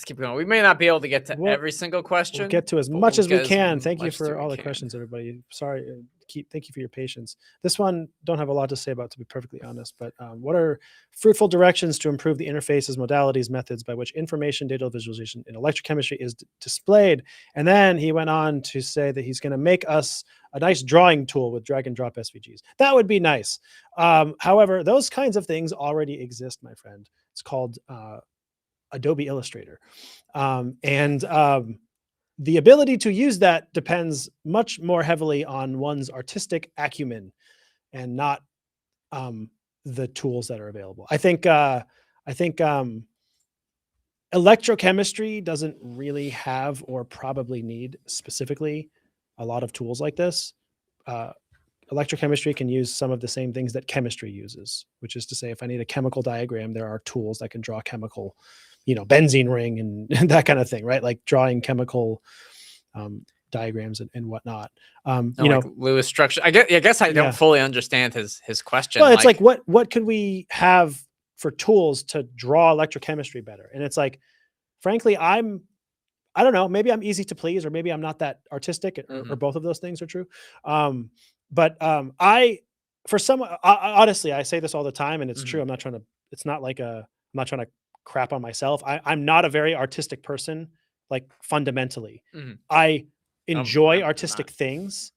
keep going. We may not be able to get to every single question. We'll get to as much as we can. Thank you for all the questions, everybody. Sorry. Thank you for your patience. This one, don't have a lot to say about, to be perfectly honest, but what are fruitful directions to improve the interfaces, modalities, methods by which information data visualization in electrochemistry is displayed? And then he went on to say that he's going to make us a nice drawing tool with drag and drop SVGs. That would be nice. However, those kinds of things already exist, my friend. It's called Adobe Illustrator. The ability to use that depends much more heavily on one's artistic acumen and not the tools that are available. I think electrochemistry doesn't really have or probably need specifically a lot of tools like this. Electrochemistry can use some of the same things that chemistry uses, which is to say, if I need a chemical diagram, there are tools that can draw chemical, benzene ring and that kind of thing, right? Like drawing chemical diagrams and whatnot. Like Lewis structure. I guess I don't fully understand his question. Well, it's like what could we have for tools to draw electrochemistry better? And it's like, frankly, I don't know, maybe I'm easy to please, or maybe I'm not that artistic, or both of those things are true. Honestly, I say this all the time and it's true. I'm not trying to crap on myself. I'm not a very artistic person, like fundamentally. I enjoy artistic things,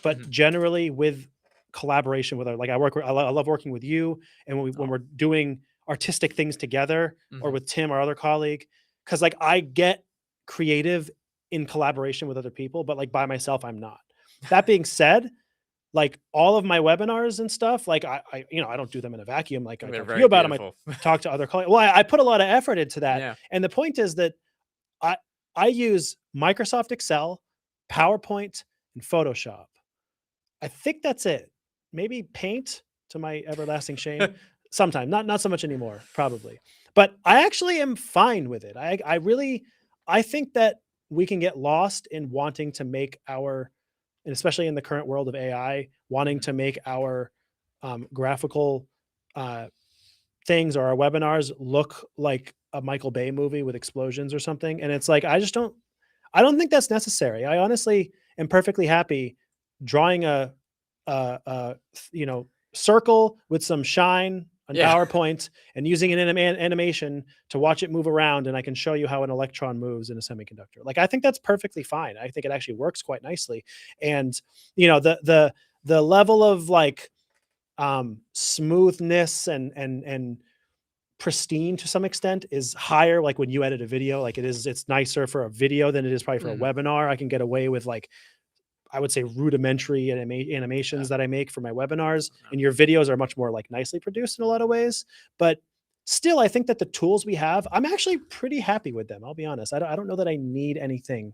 but generally with collaboration with I love working with you. And when we're doing artistic things together, or with Tim, our other colleague, because like I get creative in collaboration with other people, but like by myself, I'm not. That being said, like all of my webinars and stuff, like I don't do them in a vacuum. Like I talk to you about them, I talk to other colleagues. Well, I put a lot of effort into that. Yeah. And the point is that I use Microsoft Excel, PowerPoint, and Photoshop. I think that's it. Maybe Paint, to my everlasting shame. Sometime, not so much anymore, probably. But I actually am fine with it. I think that we can get lost in wanting to make and especially in the current world of AI, wanting to make our graphical things or our webinars look like a Michael Bay movie with explosions or something. And it's like, I don't think that's necessary. I honestly, am perfectly happy drawing a circle with some shine on Yeah. PowerPoint and using an animation to watch it move around, and I can show you how an electron moves in a semiconductor. Like, I think that's perfectly fine. I think it actually works quite nicely. And the level of like smoothness and pristine to some extent is higher. Like when you edit a video, like it's nicer for a video than it is probably for a webinar. I can get away with, like, I would say, rudimentary animations that I make for my webinars, and your videos are much more like nicely produced in a lot of ways. But still, I think that the tools we have, I'm actually pretty happy with them. I'll be honest. I don't know that I need anything.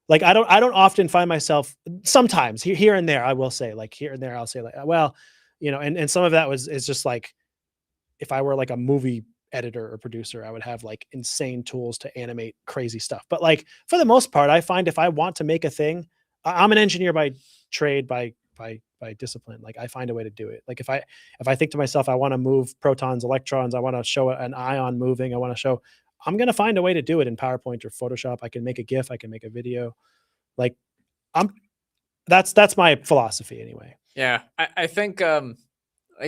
Like I don't often find myself, sometimes here and there, I will say, like, here and there, I'll say, like, well, and some of that is just like, if I were like a movie editor or producer, I would have like insane tools to animate crazy stuff. But like, for the most part, I find if I want to make a thing, I'm an engineer by trade, by discipline. Like, I find a way to do it. Like, if I think to myself, I want to move protons, electrons, I want to show an ion moving, I'm going to find a way to do it in PowerPoint or Photoshop. I can make a GIF, I can make a video. Like, that's my philosophy anyway. Yeah. I think, I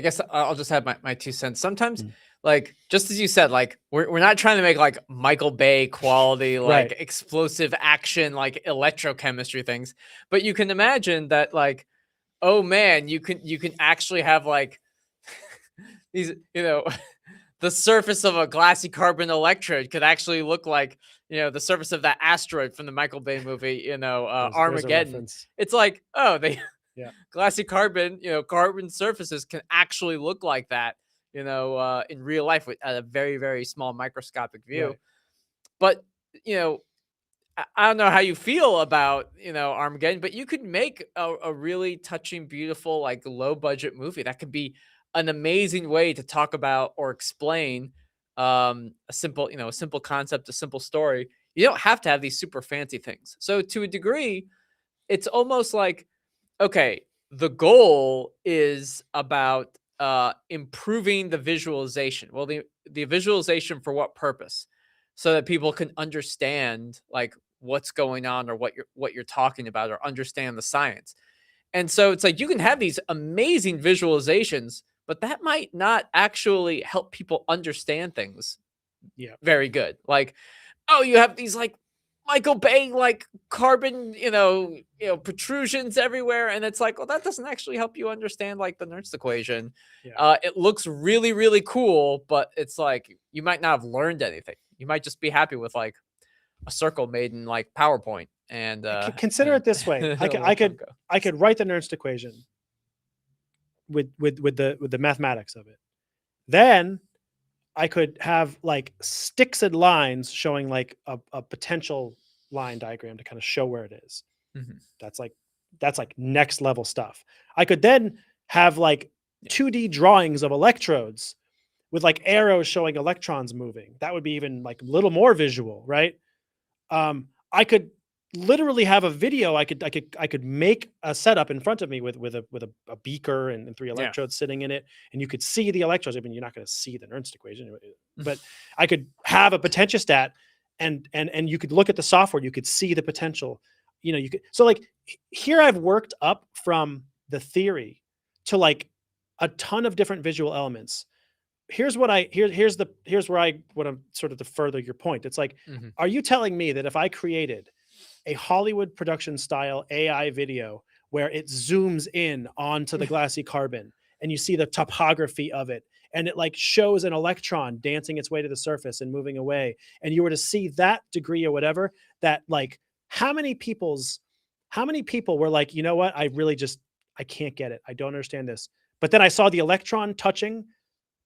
guess I'll just have my 2 cents. Sometimes, like, just as you said, like, we're not trying to make like Michael Bay quality, like explosive action, like electrochemistry things, but you can imagine that, like, oh man, you can actually have like these, the surface of a glassy carbon electrode could actually look like, the surface of that asteroid from the Michael Bay movie, Armageddon. It's like, oh, they glassy carbon, carbon surfaces can actually look like that, in real life at a very, very small microscopic view. Right. But, I don't know how you feel about, Armageddon, but you could make a really touching, beautiful, like, low budget movie that could be an amazing way to talk about or explain a simple concept, a simple story. You don't have to have these super fancy things. So to a degree, it's almost like, okay, the goal is about improving the visualization. Well, the visualization for what purpose? So that people can understand, like, what's going on, or what you're talking about, or understand the science. And so it's like, you can have these amazing visualizations, but that might not actually help people understand things very good. Like, oh, you have these like Michael Bay, like, carbon, protrusions everywhere. And it's like, well, that doesn't actually help you understand, like, the Nernst equation. It looks really, really cool, but it's like, you might not have learned anything. You might just be happy with like a circle made in like PowerPoint. And consider it this way. I could write the Nernst equation with the mathematics of it. Then I could have like sticks and lines showing like a potential line diagram to kind of show where it is. That's like next level stuff. I could then have like 2D drawings of electrodes with like arrows showing electrons moving. That would be even like a little more visual, right? I could literally have a video. I could make a setup in front of me with a beaker and 3 electrodes sitting in it, and you could see the electrodes. I mean, you're not going to see the Nernst equation, but I could have a potentiostat, and you could look at the software. You could see the potential. You could. So like, here I've worked up from the theory to like a ton of different visual elements. Here's where I want to sort of to further your point. It's like, are you telling me that if I created a Hollywood production style AI video where it zooms in onto the glassy carbon and you see the topography of it, and it like shows an electron dancing its way to the surface and moving away, and you were to see that degree or whatever, that like, how many people were like, you know what, I can't get it. I don't understand this. But then I saw the electron touching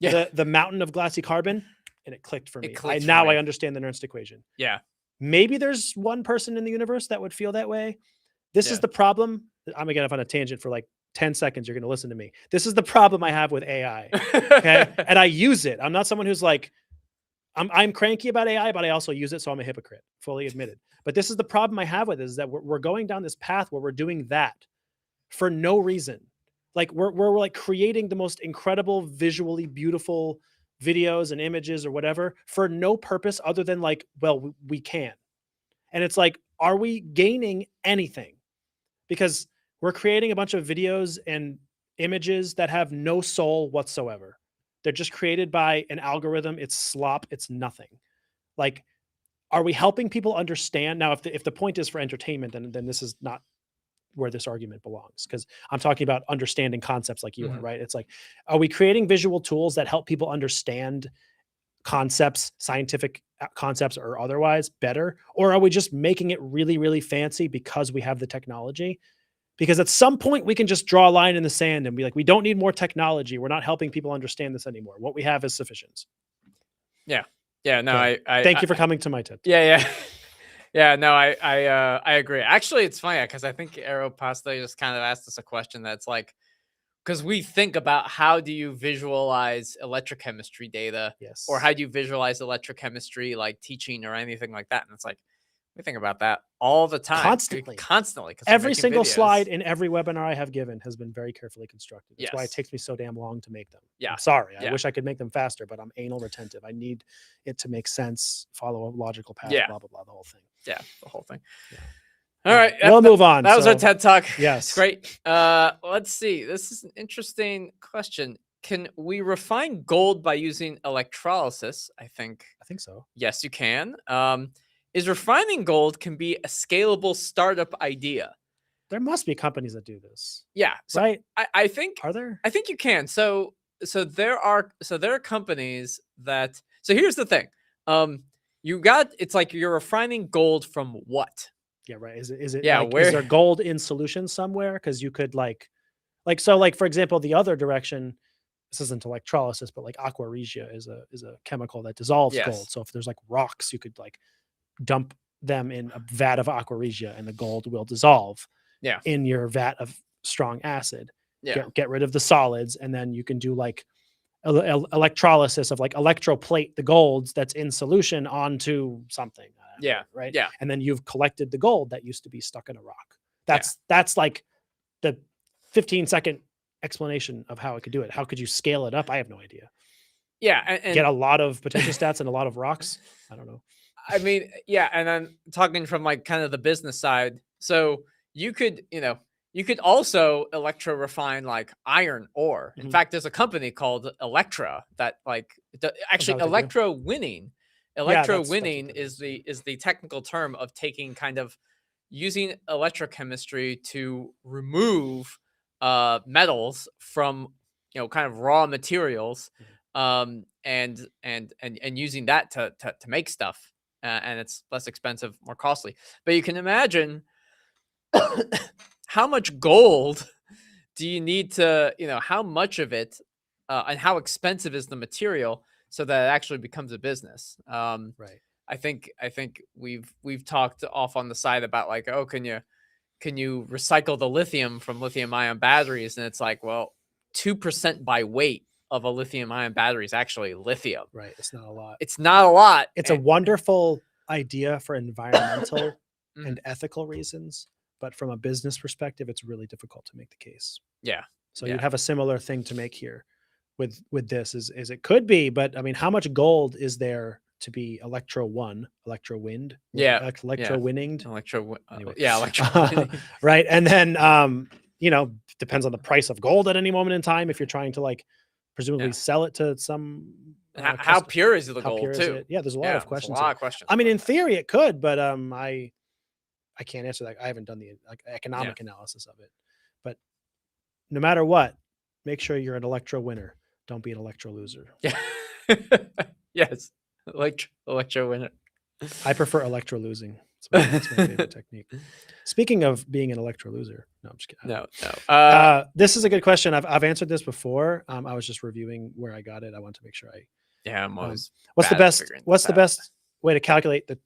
the mountain of glassy carbon, and it clicked for me. I understand the Nernst equation. Yeah. Maybe there's one person in the universe that would feel that way. This is the problem. I'm going to get off on a tangent for like 10 seconds. You're going to listen to me. This is the problem I have with AI. Okay. And I use it. I'm not someone who's like, I'm cranky about AI, but I also use it. So I'm a hypocrite, fully admitted. But this is the problem I have with it, is that we're going down this path where we're doing that for no reason. Like we're like creating the most incredible, visually beautiful videos and images or whatever for no purpose other than like, well, we can. And it's like, are we gaining anything? Because we're creating a bunch of videos and images that have no soul whatsoever. They're just created by an algorithm. It's slop. It's nothing. Like, are we helping people understand? Now, if the point is for entertainment, then this is not where this argument belongs, because I'm talking about understanding concepts like you are, right? It's like, are we creating visual tools that help people understand concepts, scientific concepts or otherwise, better? Or are we just making it really, really fancy because we have the technology? Because at some point we can just draw a line in the sand and be like, we don't need more technology. We're not helping people understand this anymore. What we have is sufficient. Yeah. Yeah. No, Okay. I Thank you for coming to my TED Talk. Yeah. Yeah, no, I agree. Actually, it's funny because I think Aeropasta just kind of asked us a question that's like, because we think about how do you visualize electrochemistry data, Yes. or how do you visualize electrochemistry like teaching or anything like that, and it's like we think about that all the time, constantly. 'Cause we're Every making single videos. slide in every webinar I have given has been very carefully constructed. That's why it Yes. takes me so damn long to make them. Yeah. I'm sorry. I Yeah. wish I could make them faster, but I'm anal retentive. I need it to make sense, follow a logical path, Yeah. blah, blah, blah, the whole thing. Yeah, the whole thing. Yeah. All right, We'll move on. That was our So, TED Talk. yes. It's great. Let's see. This is an interesting question. Can we refine gold by using electrolysis? I think so. yes, you can. Is refining gold can be a scalable startup idea? There must be companies that do this. Yeah. So right? I think Are there? I think you can. So there are companies that. So here's the thing. It's like you're refining gold from what? Yeah, right. Is it Yeah, like, where is there gold in solution somewhere? Because you could like for example, the other direction, this isn't electrolysis, but like aqua regia is a chemical that dissolves Yes. gold. So if there's like rocks, you could like dump them in a vat of aqua regia and the gold will dissolve Yeah. in your vat of strong acid. Yeah. Get rid of the solids, and then you can do like electrolysis of like electroplate the golds that's in solution onto something. Yeah. Right. Yeah. And then you've collected the gold that used to be stuck in a rock. That's like the 15-second explanation of how it could do it. How could you scale it up? I have no idea. Yeah. And get a lot of potentiostats and a lot of rocks. I don't know. I mean, yeah. And then talking from like kind of the business side. So you could also electro refine like iron ore. In fact, there's a company called Electra that like actually electro winning. Electro winning is the technical term of taking kind of using electrochemistry to remove metals from kind of raw materials, and using that to make stuff, and it's less expensive, more costly. But you can imagine how much gold do you need to, how much of it, and how expensive is the material so that it actually becomes a business. Right. I think we've talked off on the side about like, oh, can you recycle the lithium from lithium ion batteries? And it's like, well, 2% by weight of a lithium ion battery is actually lithium. Right. It's not a lot. It's not a lot. It's a wonderful idea for environmental and ethical reasons, but from a business perspective, it's really difficult to make the case. Yeah. So you'd have a similar thing to make here with this is it could be, but I mean, how much gold is there to be electro wind? Electro winninged. Anyway. Electro right. And then depends on the price of gold at any moment in time. If you're trying to like presumably sell it to some how pure is the gold too? Yeah, there's a lot of questions. A lot of questions. I mean, in theory it could, but I can't answer that. I haven't done the economic analysis of it. But no matter what, make sure you're an electro winner. Don't be an electro loser. Yeah. Yes. Electro winner. I prefer electro losing. That's my favorite technique. Speaking of being an electro loser. No, I'm just kidding. No. This is a good question. I've answered this before. I was just reviewing where I got it. I want to make sure I'm always what's the best way to calculate the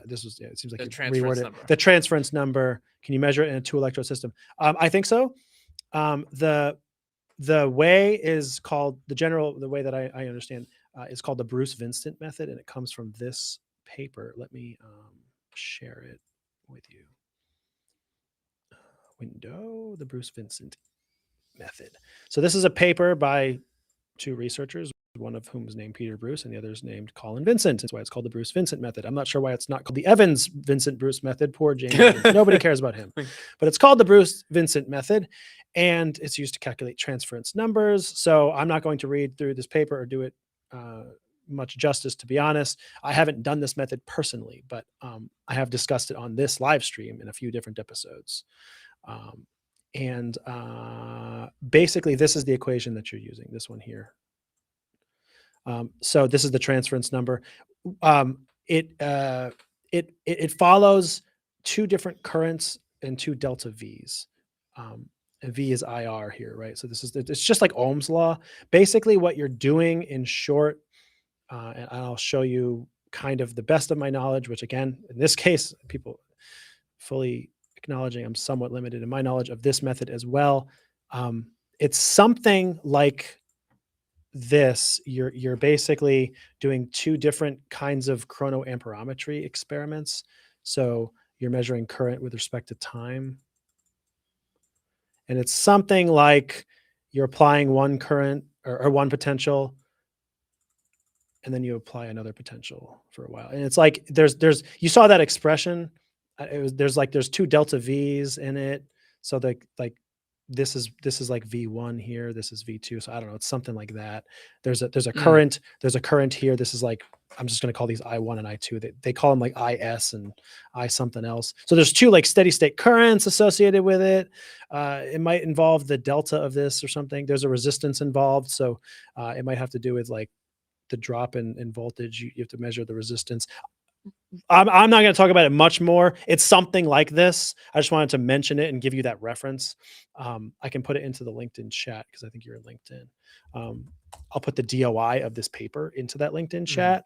it seems like the you transference reworded number. The transference number. Can you measure it in a 2-electrode system? I think so. The way is called the way that I understand is called the Bruce-Vincent method, and it comes from this paper. Let me share it with you. Window, the Bruce-Vincent method. So this is a paper by 2 researchers. one of whom is named Peter Bruce and the other is named Colin Vincent. That's why it's called the Bruce-Vincent method. I'm not sure why it's not called the Evans-Vincent-Bruce method. Poor James Evans. Nobody cares about him. But it's called the Bruce-Vincent method, and it's used to calculate transference numbers. So I'm not going to read through this paper or do it much justice, to be honest. I haven't done this method personally, but I have discussed it on this live stream in a few different episodes. Basically, this is the equation that you're using, this one here. So this is the transference number. It follows two different currents and two delta V's. And V is IR here, right? So it's just like Ohm's law. Basically, what you're doing in short, and I'll show you kind of the best of my knowledge, which again, in this case, people fully acknowledging I'm somewhat limited in my knowledge of this method as well. It's something like this. You're basically doing two different kinds of chronoamperometry experiments. So you're measuring current with respect to time. And it's something like you're applying one current or one potential, and then you apply another potential for a while. And it's like you saw that expression. There's two delta V's in it. So this is like V1 here. This is V2. So I don't know. It's something like that. There's a current. There's a current here. This is like, I'm just going to call these I1 and I2. They call them like IS and I something else. So there's two like steady state currents associated with it. It might involve the delta of this or something. There's a resistance involved. So it might have to do with like the drop in voltage. You have to measure the resistance. I'm not going to talk about it much more. It's something like this. I just wanted to mention it and give you that reference. I can put it into the LinkedIn chat because I think you're in LinkedIn. I'll put the DOI of this paper into that LinkedIn chat,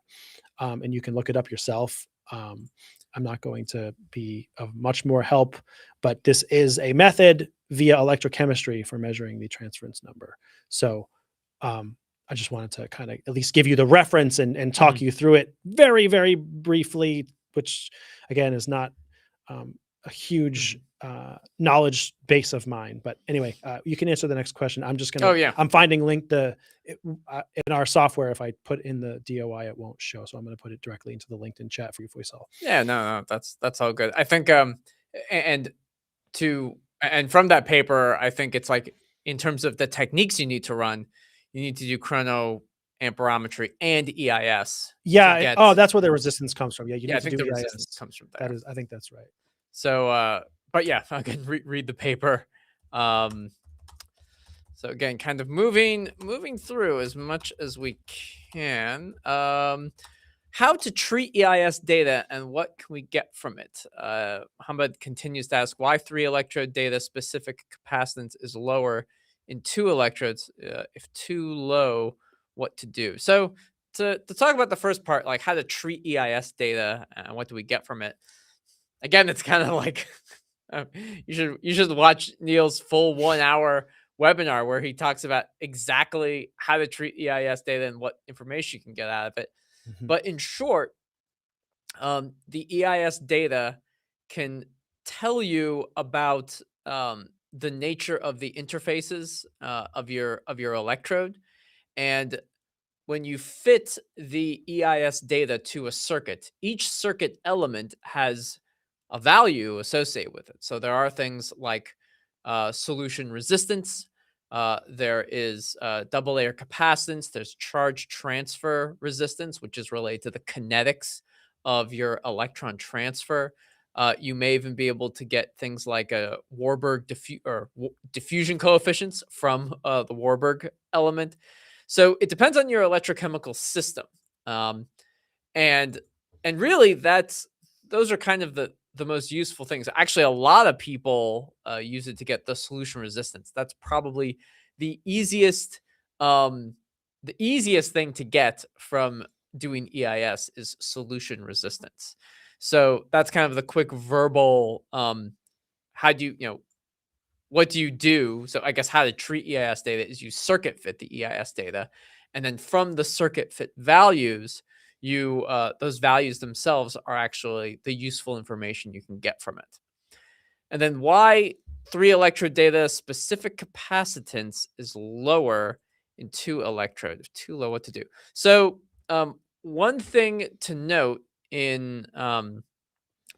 and you can look it up yourself. I'm not going to be of much more help, but this is a method via electrochemistry for measuring the transference number. So I just wanted to kind of at least give you the reference and talk you through it very, very briefly, which again is not a huge knowledge base of mine. But anyway, you can answer the next question. I'm just going to, I'm finding in our software. If I put in the DOI, it won't show. So I'm going to put it directly into the LinkedIn chat for you, Faisal. Yeah, no, that's all good. I think, and from that paper, I think it's like, in terms of the techniques you need to run, you need to do chronoamperometry and EIS. Yeah. That's where the resistance comes from. Yeah. You need to do EIS. Resistance comes from there. I think that's right. So, but yeah, I can read the paper. So again, kind of moving through as much as we can. How to treat EIS data and what can we get from it? Hamad continues to ask why 3 electrode data specific capacitance is lower in 2 electrodes. If too low, what to do? So to talk about the first part, like how to treat EIS data and what do we get from it? Again, it's kind of like you should watch Neil's full 1-hour webinar where he talks about exactly how to treat EIS data and what information you can get out of it. But in short, the EIS data can tell you about the nature of the interfaces of your electrode, and when you fit the EIS data to a circuit, each circuit element has a value associated with it. So there are things like solution resistance. There is double layer capacitance. There's charge transfer resistance, which is related to the kinetics of your electron transfer. You may even be able to get things like a Warburg diffusion coefficients from the Warburg element. So it depends on your electrochemical system, and really those are kind of the most useful things. Actually, a lot of people use it to get the solution resistance. That's probably the easiest thing to get from doing EIS is solution resistance. So that's kind of the quick verbal, how do what do you do? So I guess how to treat EIS data is you circuit fit the EIS data. And then from the circuit fit values, those values themselves are actually the useful information you can get from it. And then why 3 electrode data specific capacitance is lower in 2 electrode. If too low, what to do? So one thing to note in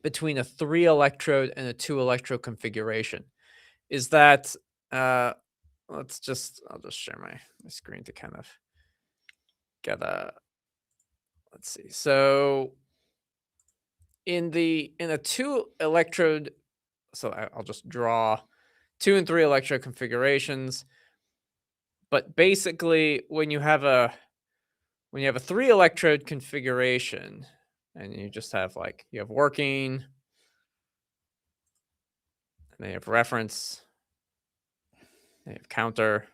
between a 3 electrode and a 2 electrode configuration is that I'll just share my screen to kind of get a, let's see. So in a 2 electrode, so I'll just draw 2 and 3 electrode configurations. But basically, when you have a 3 electrode configuration, and you just have like you have working, and then you have reference, and you have counter,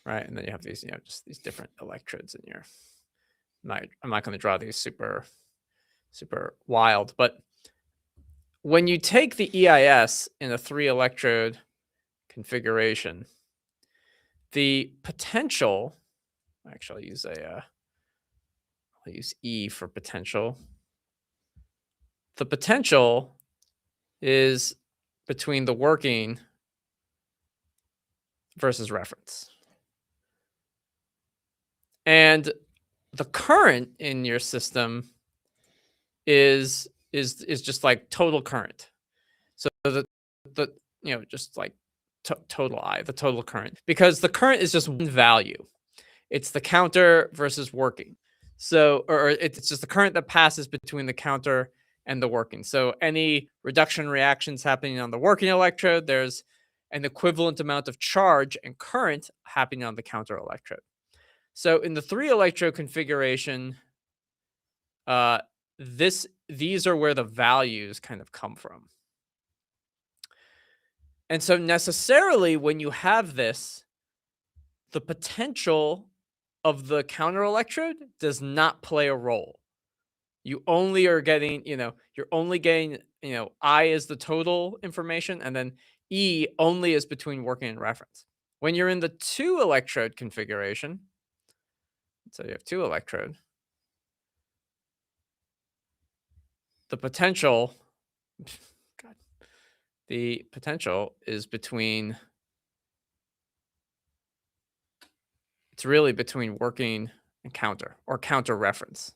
right? And then you have these, just these different electrodes in your. I'm not going to draw these super wild, but when you take the EIS in a 3 electrode configuration, the potential, actually I'll use E for potential. The potential is between the working versus reference. And the current in your system is just like total current. So the just like total I, the total current, because the current is just one value. It's the counter versus working. So, or it's just the current that passes between the counter and the working. So any reduction reactions happening on the working electrode, there's an equivalent amount of charge and current happening on the counter electrode. So in the 3 electrode configuration, these are where the values kind of come from. And so necessarily when you have this, the potential of the counter electrode does not play a role. You only are getting, you're only getting, I is the total information, and then E only is between working and reference. When you're in the 2 electrode configuration, so you have 2 electrode, the potential, God, the potential is between, it's really between working and counter, or counter reference.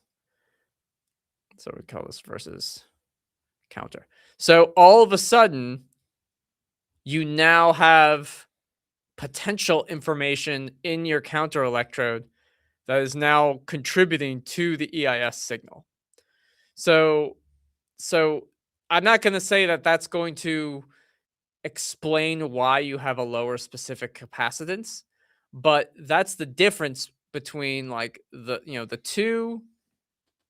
So we call this versus counter. So all of a sudden, you now have potential information in your counter electrode that is now contributing to the EIS signal. So I'm not going to say that that's going to explain why you have a lower specific capacitance, but that's the difference between like the 2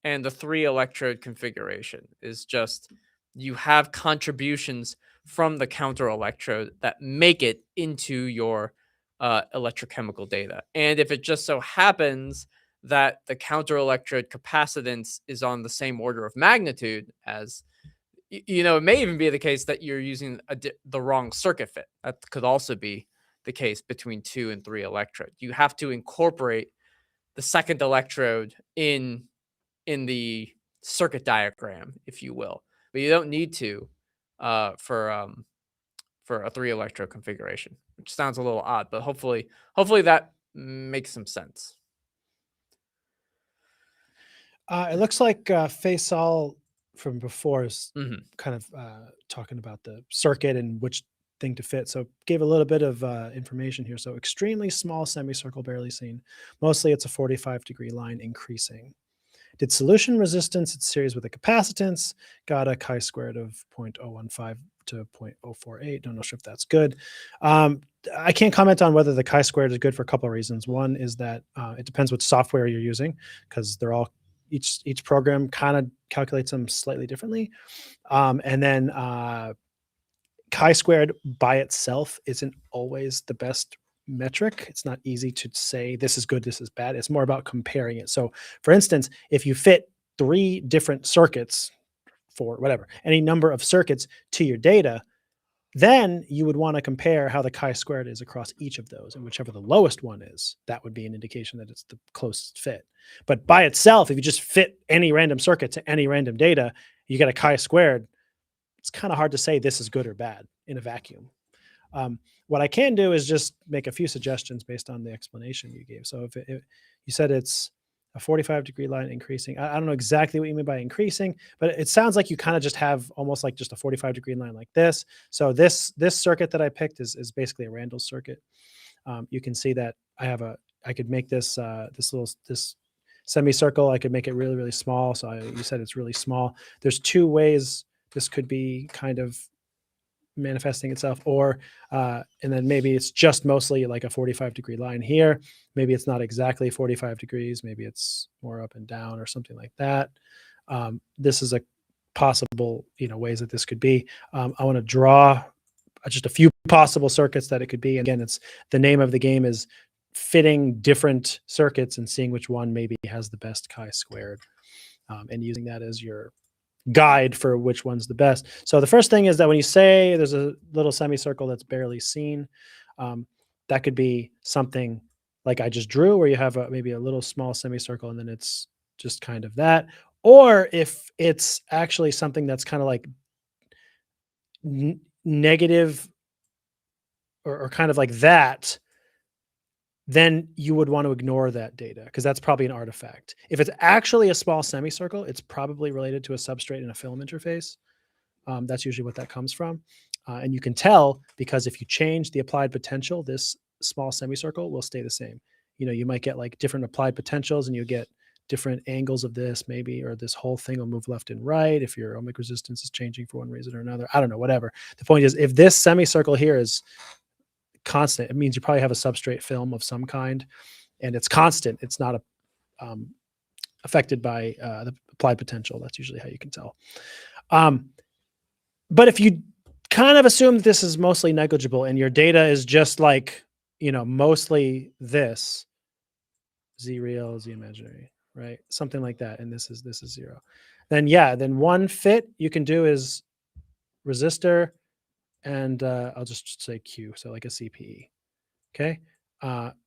and the 3 electrode configuration, is just you have contributions from the counter electrode that make it into your electrochemical data. And if it just so happens that the counter electrode capacitance is on the same order of magnitude as, it may even be the case that you're using the wrong circuit fit. That could also be the case between 2 and 3 electrode. You have to incorporate the second electrode in the circuit diagram, if you will, but you don't need to for a 3 electrode configuration, which sounds a little odd, but hopefully that makes some sense. It looks like Faisal from before is kind of talking about the circuit and which thing to fit. So gave a little bit of information here. So extremely small semicircle, barely seen. Mostly it's a 45-degree line increasing. Did solution resistance in series with a capacitance, got a chi-squared of 0.015 to 0.048. Don't know sure if that's good. I can't comment on whether the chi-squared is good for a couple of reasons. One is that it depends what software you're using, because they're all each program kind of calculates them slightly differently. And then chi-squared by itself isn't always the best metric. It's not easy to say this is good, this is bad. It's more about comparing it. So for instance, if you fit 3 different circuits for whatever, any number of circuits to your data, then you would want to compare how the chi-squared is across each of those, and whichever the lowest one is, that would be an indication that it's the closest fit. But by itself, if you just fit any random circuit to any random data, you get a chi-squared, it's kind of hard to say this is good or bad in a vacuum. What I can do is just make a few suggestions based on the explanation you gave. So if you said it's a 45-degree line increasing, I don't know exactly what you mean by increasing, but it sounds like you kind of just have almost like just a 45-degree line like this. So this circuit that I picked is basically a Randall circuit. You can see that I could make this this semicircle. I could make it really, really small. So you said it's really small. There's two ways this could be kind of manifesting itself, or and then maybe it's just mostly like a 45-degree line here. Maybe it's not exactly 45 degrees. Maybe it's more up and down or something like that. This is a possible, ways that this could be. I want to draw just a few possible circuits that it could be. And again, it's the name of the game is fitting different circuits and seeing which one maybe has the best chi-squared, and using that as your guide for which one's the best. So the first thing is that when you say there's a little semicircle that's barely seen, that could be something like I just drew, where you have maybe a little small semicircle and then it's just kind of that. Or if it's actually something that's kind of like negative or kind of like that, then you would want to ignore that data because that's probably an artifact. If it's actually a small semicircle, it's probably related to a substrate in a film interface. That's usually what that comes from. And you can tell because if you change the applied potential, this small semicircle will stay the same. You might get like different applied potentials and you get different angles of this maybe, or this whole thing will move left and right if your ohmic resistance is changing for one reason or another. I don't know, whatever. The point is, if this semicircle here is constant, it means you probably have a substrate film of some kind and it's constant. It's not affected by the applied potential. That's usually how you can tell. But if you kind of assume that this is mostly negligible and your data is just like, mostly this, Z real, Z imaginary, right? Something like that. And this is zero. Then one fit you can do is resistor, and I'll just say Q, so like a CPE. Okay.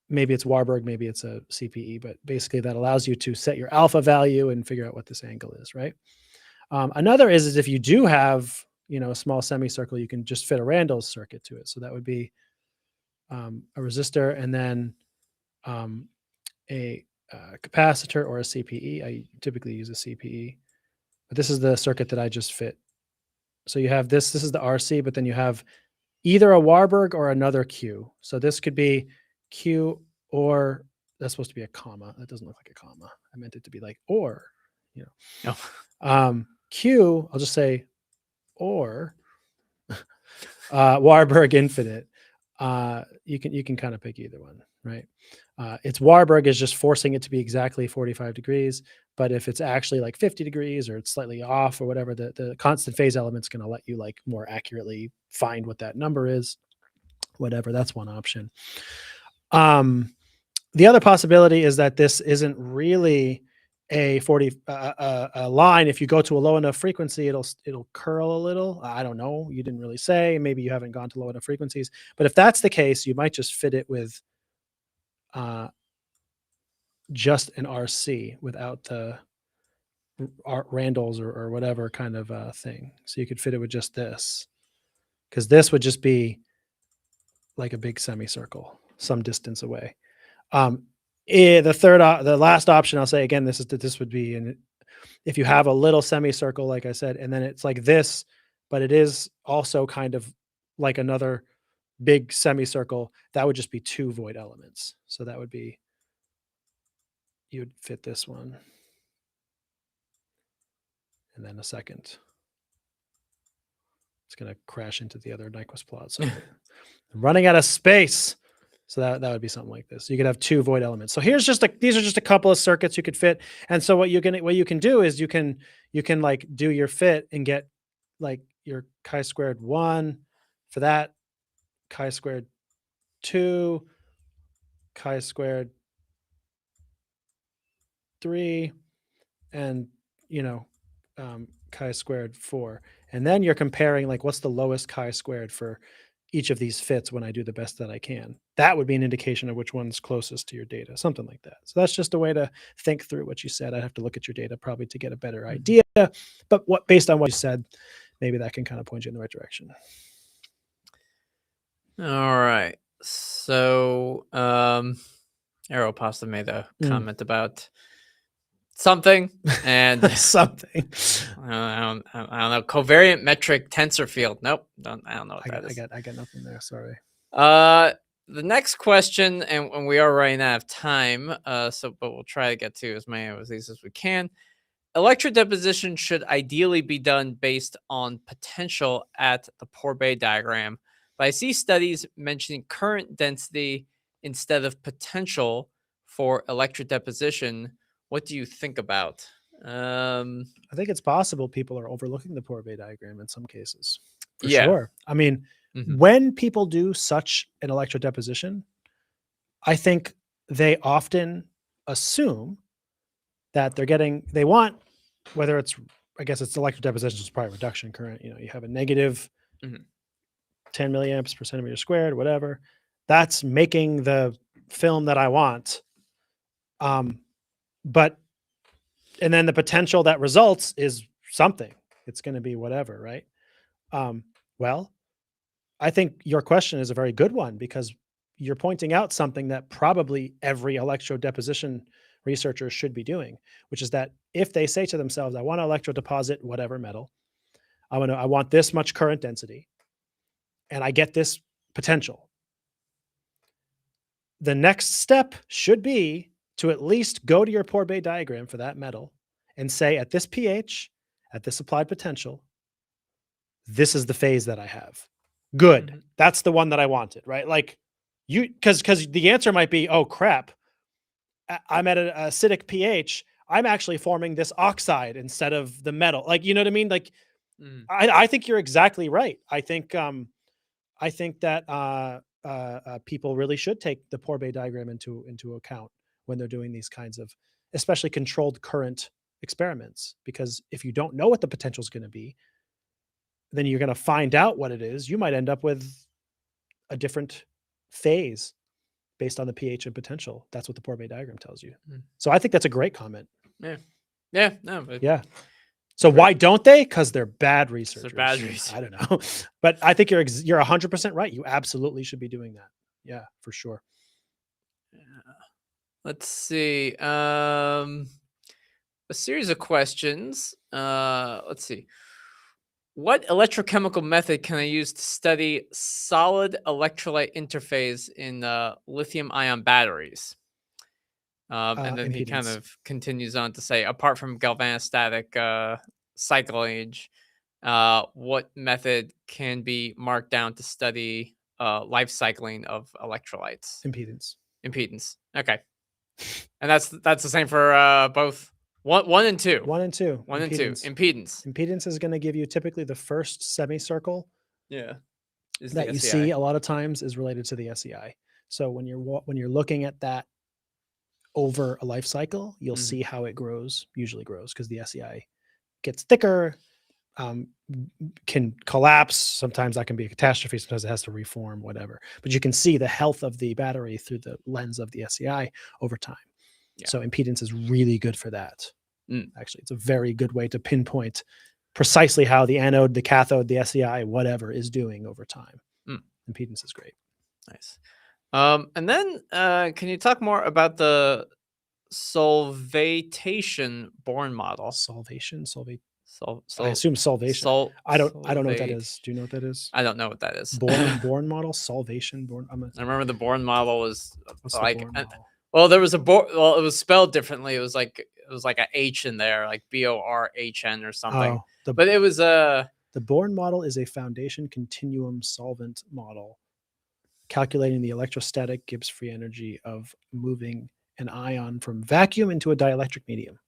Maybe it's Warburg, maybe it's a CPE, but basically that allows you to set your alpha value and figure out what this angle is, right? Another is if you do have, a small semicircle, you can just fit a Randall circuit to it. So that would be a resistor and then a capacitor or a CPE. I typically use a CPE, but this is the circuit that I just fit. So you have this is the RC, but then you have either a Warburg or another Q. So this could be Q, or that's supposed to be a comma. That doesn't look like a comma. I meant it to be like, or, Oh. Q, I'll just say, or Warburg infinite. You can kind of pick either one, right? It's Warburg is just forcing it to be exactly 45 degrees. But if it's actually like 50 degrees or it's slightly off or whatever, the constant phase element's going to let you like more accurately find what that number is, whatever. That's one option. The other possibility is that this isn't really a line. If you go to a low enough frequency, it'll curl a little. I don't know. You didn't really say. Maybe you haven't gone to low enough frequencies. But if that's the case, you might just fit it with just an RC without the Randalls or whatever kind of thing. So you could fit it with just this, because this would just be like a big semicircle some distance away. The last option I'll say again, this would be if you have a little semicircle, like I said, and then it's like this, but it is also kind of like another big semicircle, that would just be two void elements. So that would be, you would fit this one and then a second. It's going to crash into the other Nyquist plot. So I'm running out of space. So that would be something like this. You could have two void elements. So these are just a couple of circuits you could fit. And so what you can do is you can like do your fit and get like your chi-squared 1 for that, chi-squared 2, chi-squared 3, and chi-squared 4. And then you're comparing like what's the lowest chi-squared for each of these fits when I do the best that I can. That would be an indication of which one's closest to your data, something like that. So that's just a way to think through what you said. I'd have to look at your data probably to get a better idea, but based on what you said, maybe that can kind of point you in the right direction. All right. So, Aeropasta made a comment about something, and Something. I don't know. Covariant metric tensor field. Nope. I don't know what that is. I got nothing there. Sorry. The next question, and we are running out of time, but we'll try to get to as many of these as we can. Electrodeposition should ideally be done based on potential at the Pourbaix diagram, but I see studies mentioning current density instead of potential for electrodeposition. What do you think about? I think it's possible people are overlooking the Pourbaix diagram in some cases. For Yeah. sure. I mean, when people do such an electrodeposition, I think they often assume that they want, whether it's, I guess it's electrodeposition is probably reduction current. You know, you have a negative 10 milliamps per centimeter squared, whatever. That's making the film that I want. But, and then the potential that results is something. It's going to be whatever, right? Well, I think your question is a very good one because you're pointing out something that probably every electrodeposition researcher should be doing, which is that if they say to themselves, I want to electrodeposit whatever metal, I want this much current density, and I get this potential. The next step should be to at least go to your Pourbaix diagram for that metal and say, at this pH, at this applied potential, this is the phase that I have. Good. That's the one that I wanted, right? Like because the answer might be, oh crap, I'm at an acidic pH. I'm actually forming this oxide instead of the metal. Like, you know what I mean? Like, I think you're exactly right. I think that people really should take the Pourbaix diagram into account when they're doing these kinds of, especially controlled current experiments. Because if you don't know what the potential is going to be, then you're going to find out what it is. You might end up with a different phase based on the pH and potential. That's what the Pourbaix diagram tells you. So I think that's a great comment. Yeah. So why don't they? Because they're bad researchers. They're bad researchers. I don't know, but I think you're 100% right. You absolutely should be doing that. Yeah, for sure. Let's see. A series of questions. Let's see. What electrochemical method can I use to study solid electrolyte interface in lithium-ion batteries? And then he kind of continues on to say, apart from galvanostatic cyclage, what method can be marked down to study life cycling of electrolytes? Impedance. Okay. And that's the same for both 1 and 2. 1 and 2. Impedance. Impedance is going to give you typically the first semicircle. Yeah. That you see a lot of times is related to the SEI. So when you're looking at that over a life cycle, you'll see how it usually grows because the SEI gets thicker, can collapse. Sometimes that can be a catastrophe. Sometimes it has to reform, whatever. But you can see the health of the battery through the lens of the SEI over time. Yeah. So impedance is really good for that. Actually, it's a very good way to pinpoint precisely how the anode, the cathode, the SEI, whatever is doing over time. Impedance is great. Nice. And then can you talk more about the solvatation Born model? I assume solvation. I don't know what that is. Do you know what that is? I don't know what that is. Born model, solvation, Born. I remember the Born model was like, well, there was it was spelled differently. It was like a H in there, like BORHN or something. But it was the Born model is a foundation continuum solvent model calculating the electrostatic Gibbs free energy of moving an ion from vacuum into a dielectric medium.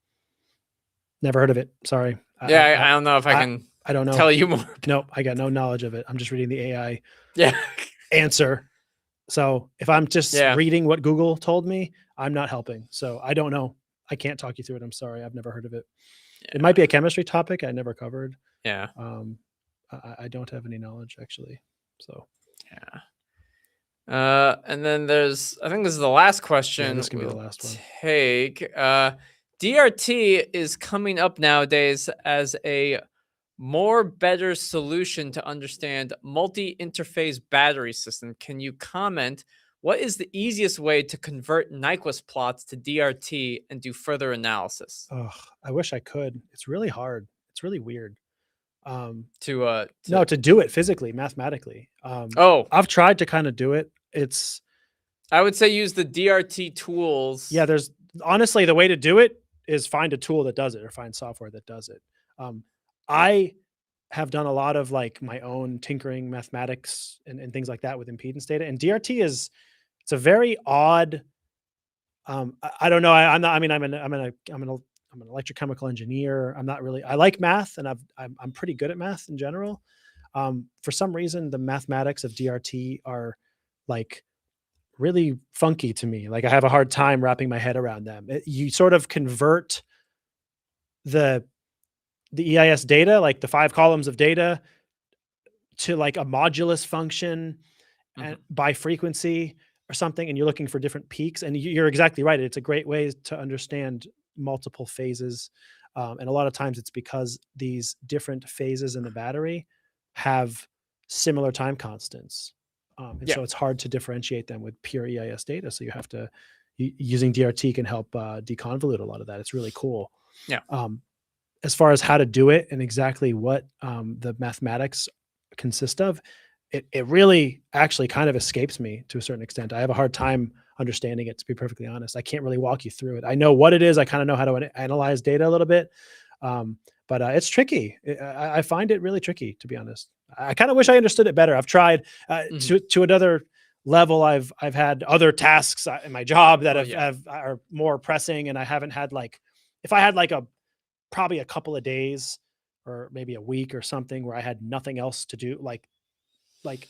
Never heard of it. Sorry. Yeah, I don't know if I can. I don't know. Tell you more. No, I got no knowledge of it. I'm just reading the AI Yeah. answer. So if I'm just reading what Google told me, I'm not helping. So I don't know. I can't talk you through it. I'm sorry. I've never heard of it. Yeah. It might be a chemistry topic I never covered. Yeah. I don't have any knowledge actually. So yeah. And then I think this is the last question. Yeah, this can be the last one. Take. DRT is coming up nowadays as a better solution to understand multi-interface battery system. Can you comment? What is the easiest way to convert Nyquist plots to DRT and do further analysis? Oh, I wish I could. It's really hard. It's really weird. No, to do it physically, mathematically. Oh, I've tried to kind of do it. I would say use the DRT tools. Yeah, there's honestly the way to do it is find a tool that does it or find software that does it. I have done a lot of like my own tinkering mathematics and things like that with impedance data. And DRT it's a very odd. I don't know. I'm not. I mean, I'm an electrochemical engineer. I'm not really. I like math, and I'm pretty good at math in general. For some reason, the mathematics of DRT are like really funky to me. Like I have a hard time wrapping my head around them. You sort of convert the EIS data, like the 5 columns of data, to like a modulus function and by frequency or something, and you're looking for different peaks. And you're exactly right. It's a great way to understand multiple phases. And a lot of times it's because these different phases in the battery have similar time constants. So it's hard to differentiate them with pure EIS data. So you have to, using DRT can help deconvolute a lot of that. It's really cool. Yeah. As far as how to do it and exactly what the mathematics consist of, it really actually kind of escapes me to a certain extent. I have a hard time understanding it, to be perfectly honest. I can't really walk you through it. I know what it is. I kind of know how to analyze data a little bit. But it's tricky. I find it really tricky, to be honest. I kind of wish I understood it better. I've tried to another level. I've had other tasks in my job that are more pressing, and I haven't had if I had probably a couple of days or maybe a week or something where I had nothing else to do, like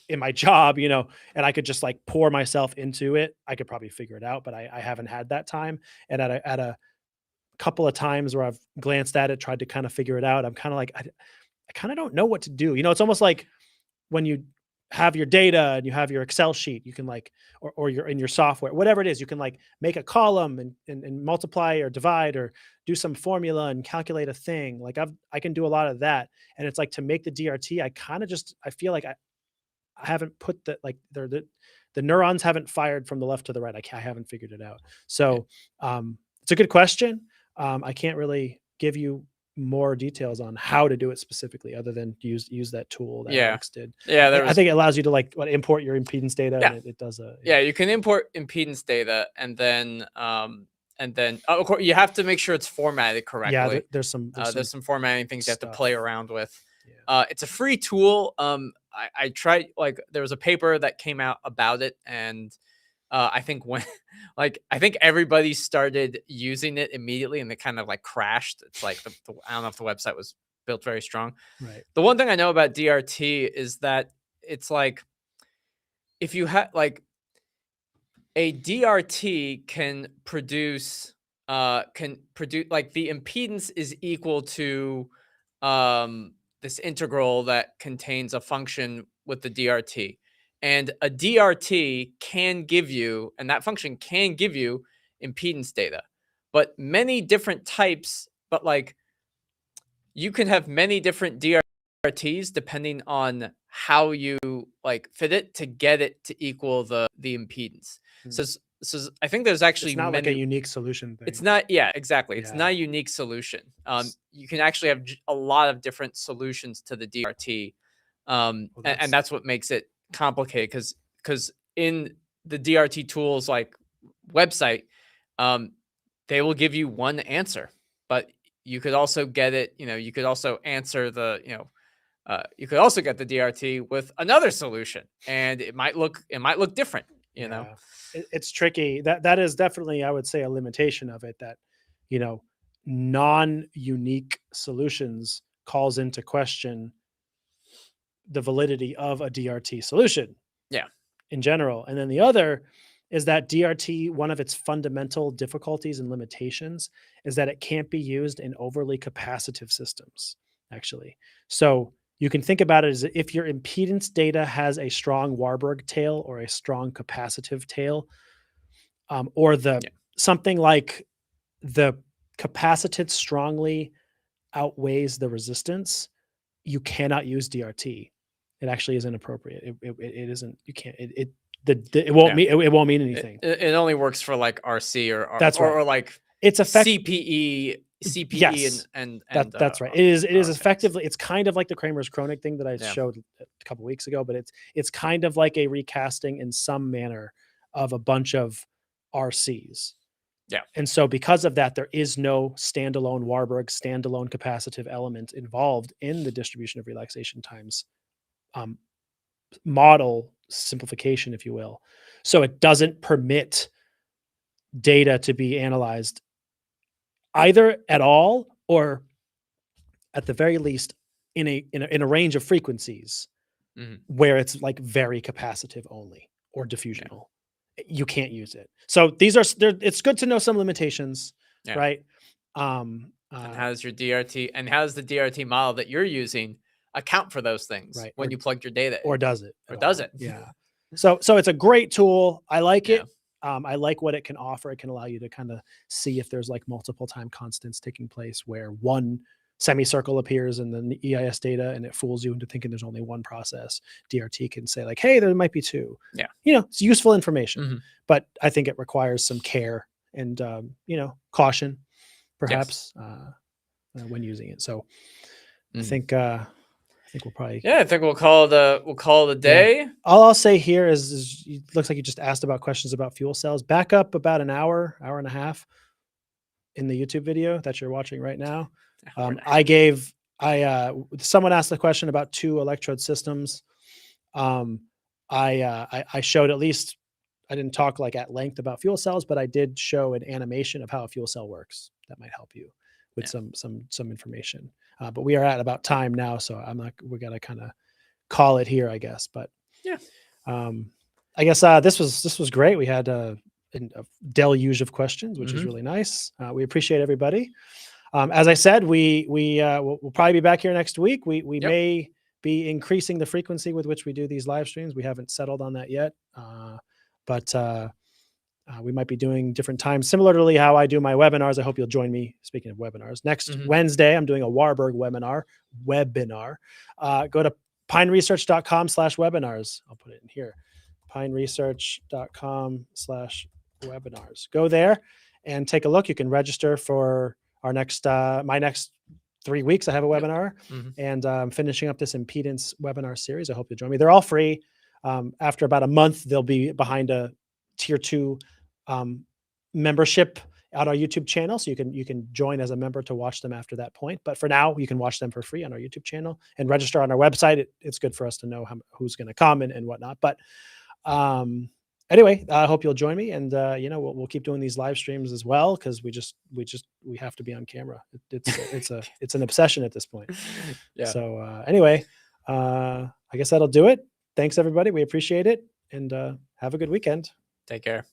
in my job, and I could just pour myself into it, I could probably figure it out. But I haven't had that time, and at a couple of times where I've glanced at it, tried to kind of figure it out, I'm kind of I kind of don't know what to do. It's almost like when you have your data and you have your Excel sheet, you can or you're in your software, whatever it is, you can make a column and multiply or divide or do some formula and calculate a thing. I can do a lot of that. And it's to make the DRT, I feel like I haven't put the neurons haven't fired from the left to the right. I haven't figured it out. So it's a good question. I can't really give you more details on how to do it specifically, other than use that tool that Alex did. Yeah, I think it allows you to import your impedance data. Yeah. And it does you can import impedance data, and then of course you have to make sure it's formatted correctly. Yeah, there's some formatting things you have to play around with. Yeah. It's a free tool. I tried, there was a paper that came out about it, and I think I think everybody started using it immediately, and it kind of crashed. It's I don't know if the website was built very strong. Right. The one thing I know about DRT is that it's if you have a DRT can produce the impedance is equal to this integral that contains a function with the DRT. And a DRT can give you, and that function can give you impedance data, but many different types, but you can have many different DRTs depending on how you fit it to get it to equal the impedance. So I think there's actually it's not a unique solution thing. It's not, exactly. It's not a unique solution. You can actually have a lot of different solutions to the DRT. And that's what makes it complicated, because in the DRT tools website, they will give you one answer, but you could also get it, you could also answer you could also get the DRT with another solution, and it might look different, you know. It's tricky. That is definitely, I would say, a limitation of it, that non-unique solutions calls into question the validity of a DRT solution. Yeah. In general. And then the other is that DRT, one of its fundamental difficulties and limitations is that it can't be used in overly capacitive systems, actually. So you can think about it as if your impedance data has a strong Warburg tail or a strong capacitive tail, or something like the capacitance strongly outweighs the resistance, you cannot use DRT. It actually is inappropriate. It isn't. You can't. It won't mean it won't mean anything. It only works for like RC or That's right. or like it's CPE, Yes. and That's right. It is RFX. effectively, it's kind of like the Kramer's Kronig thing that I Yeah. showed a couple weeks ago, but it's kind of like a recasting in some manner of a bunch of RCs. Yeah. And so because of that, there is no standalone Warburg, standalone capacitive element involved in the distribution of relaxation times model simplification, if you will. So it doesn't permit data to be analyzed either at all or at the very least in a range of frequencies where it's like very capacitive only or diffusional. You can't use it. So these are it's good to know some limitations, right? And how does your DRT and how does the DRT model that you're using account for those things when you plugged your data in? Or does it? Or does it? Yeah. So it's a great tool. I like it. I like what it can offer. It can allow you to kind of see if there's like multiple time constants taking place where one semicircle appears in the EIS data and it fools you into thinking there's only one process. DRT can say like, hey, there might be two. Yeah. It's useful information, but I think it requires some care and, caution perhaps when using it. So I think we'll probably. I think we'll call it a day. Yeah. All I'll say here is it looks like you just asked about questions about fuel cells. Back up about an hour and a half in the YouTube video that you're watching right now. Someone asked a question about 2 electrode systems. I showed at least, I didn't talk like at length about fuel cells, but I did show an animation of how a fuel cell works. That might help you with some information. But we are at about time now, so we got to kind of call it here, I guess. But I guess this was great. We had a deluge of questions, which is really nice. We appreciate everybody. As I said, we'll probably be back here next week. We may be increasing the frequency with which we do these live streams. We haven't settled on that yet, but we might be doing different times, similarly how I do my webinars. I hope you'll join me. Speaking of webinars, next Wednesday, I'm doing a Warburg webinar. Go to pineresearch.com/webinars. I'll put it in here. pineresearch.com/webinars. Go there and take a look. You can register for our next, my next 3 weeks. I have a webinar and I'm finishing up this impedance webinar series. I hope you'll join me. They're all free. After about a month, they'll be behind a tier 2 membership on our YouTube channel. So you can join as a member to watch them after that point. But for now, you can watch them for free on our YouTube channel and register on our website. It's good for us to know who's going to come and whatnot. But anyway, I hope you'll join me, and we'll keep doing these live streams as well because we have to be on camera. It's an obsession at this point. So anyway, I guess that'll do it. Thanks everybody. We appreciate it, and have a good weekend. Take care.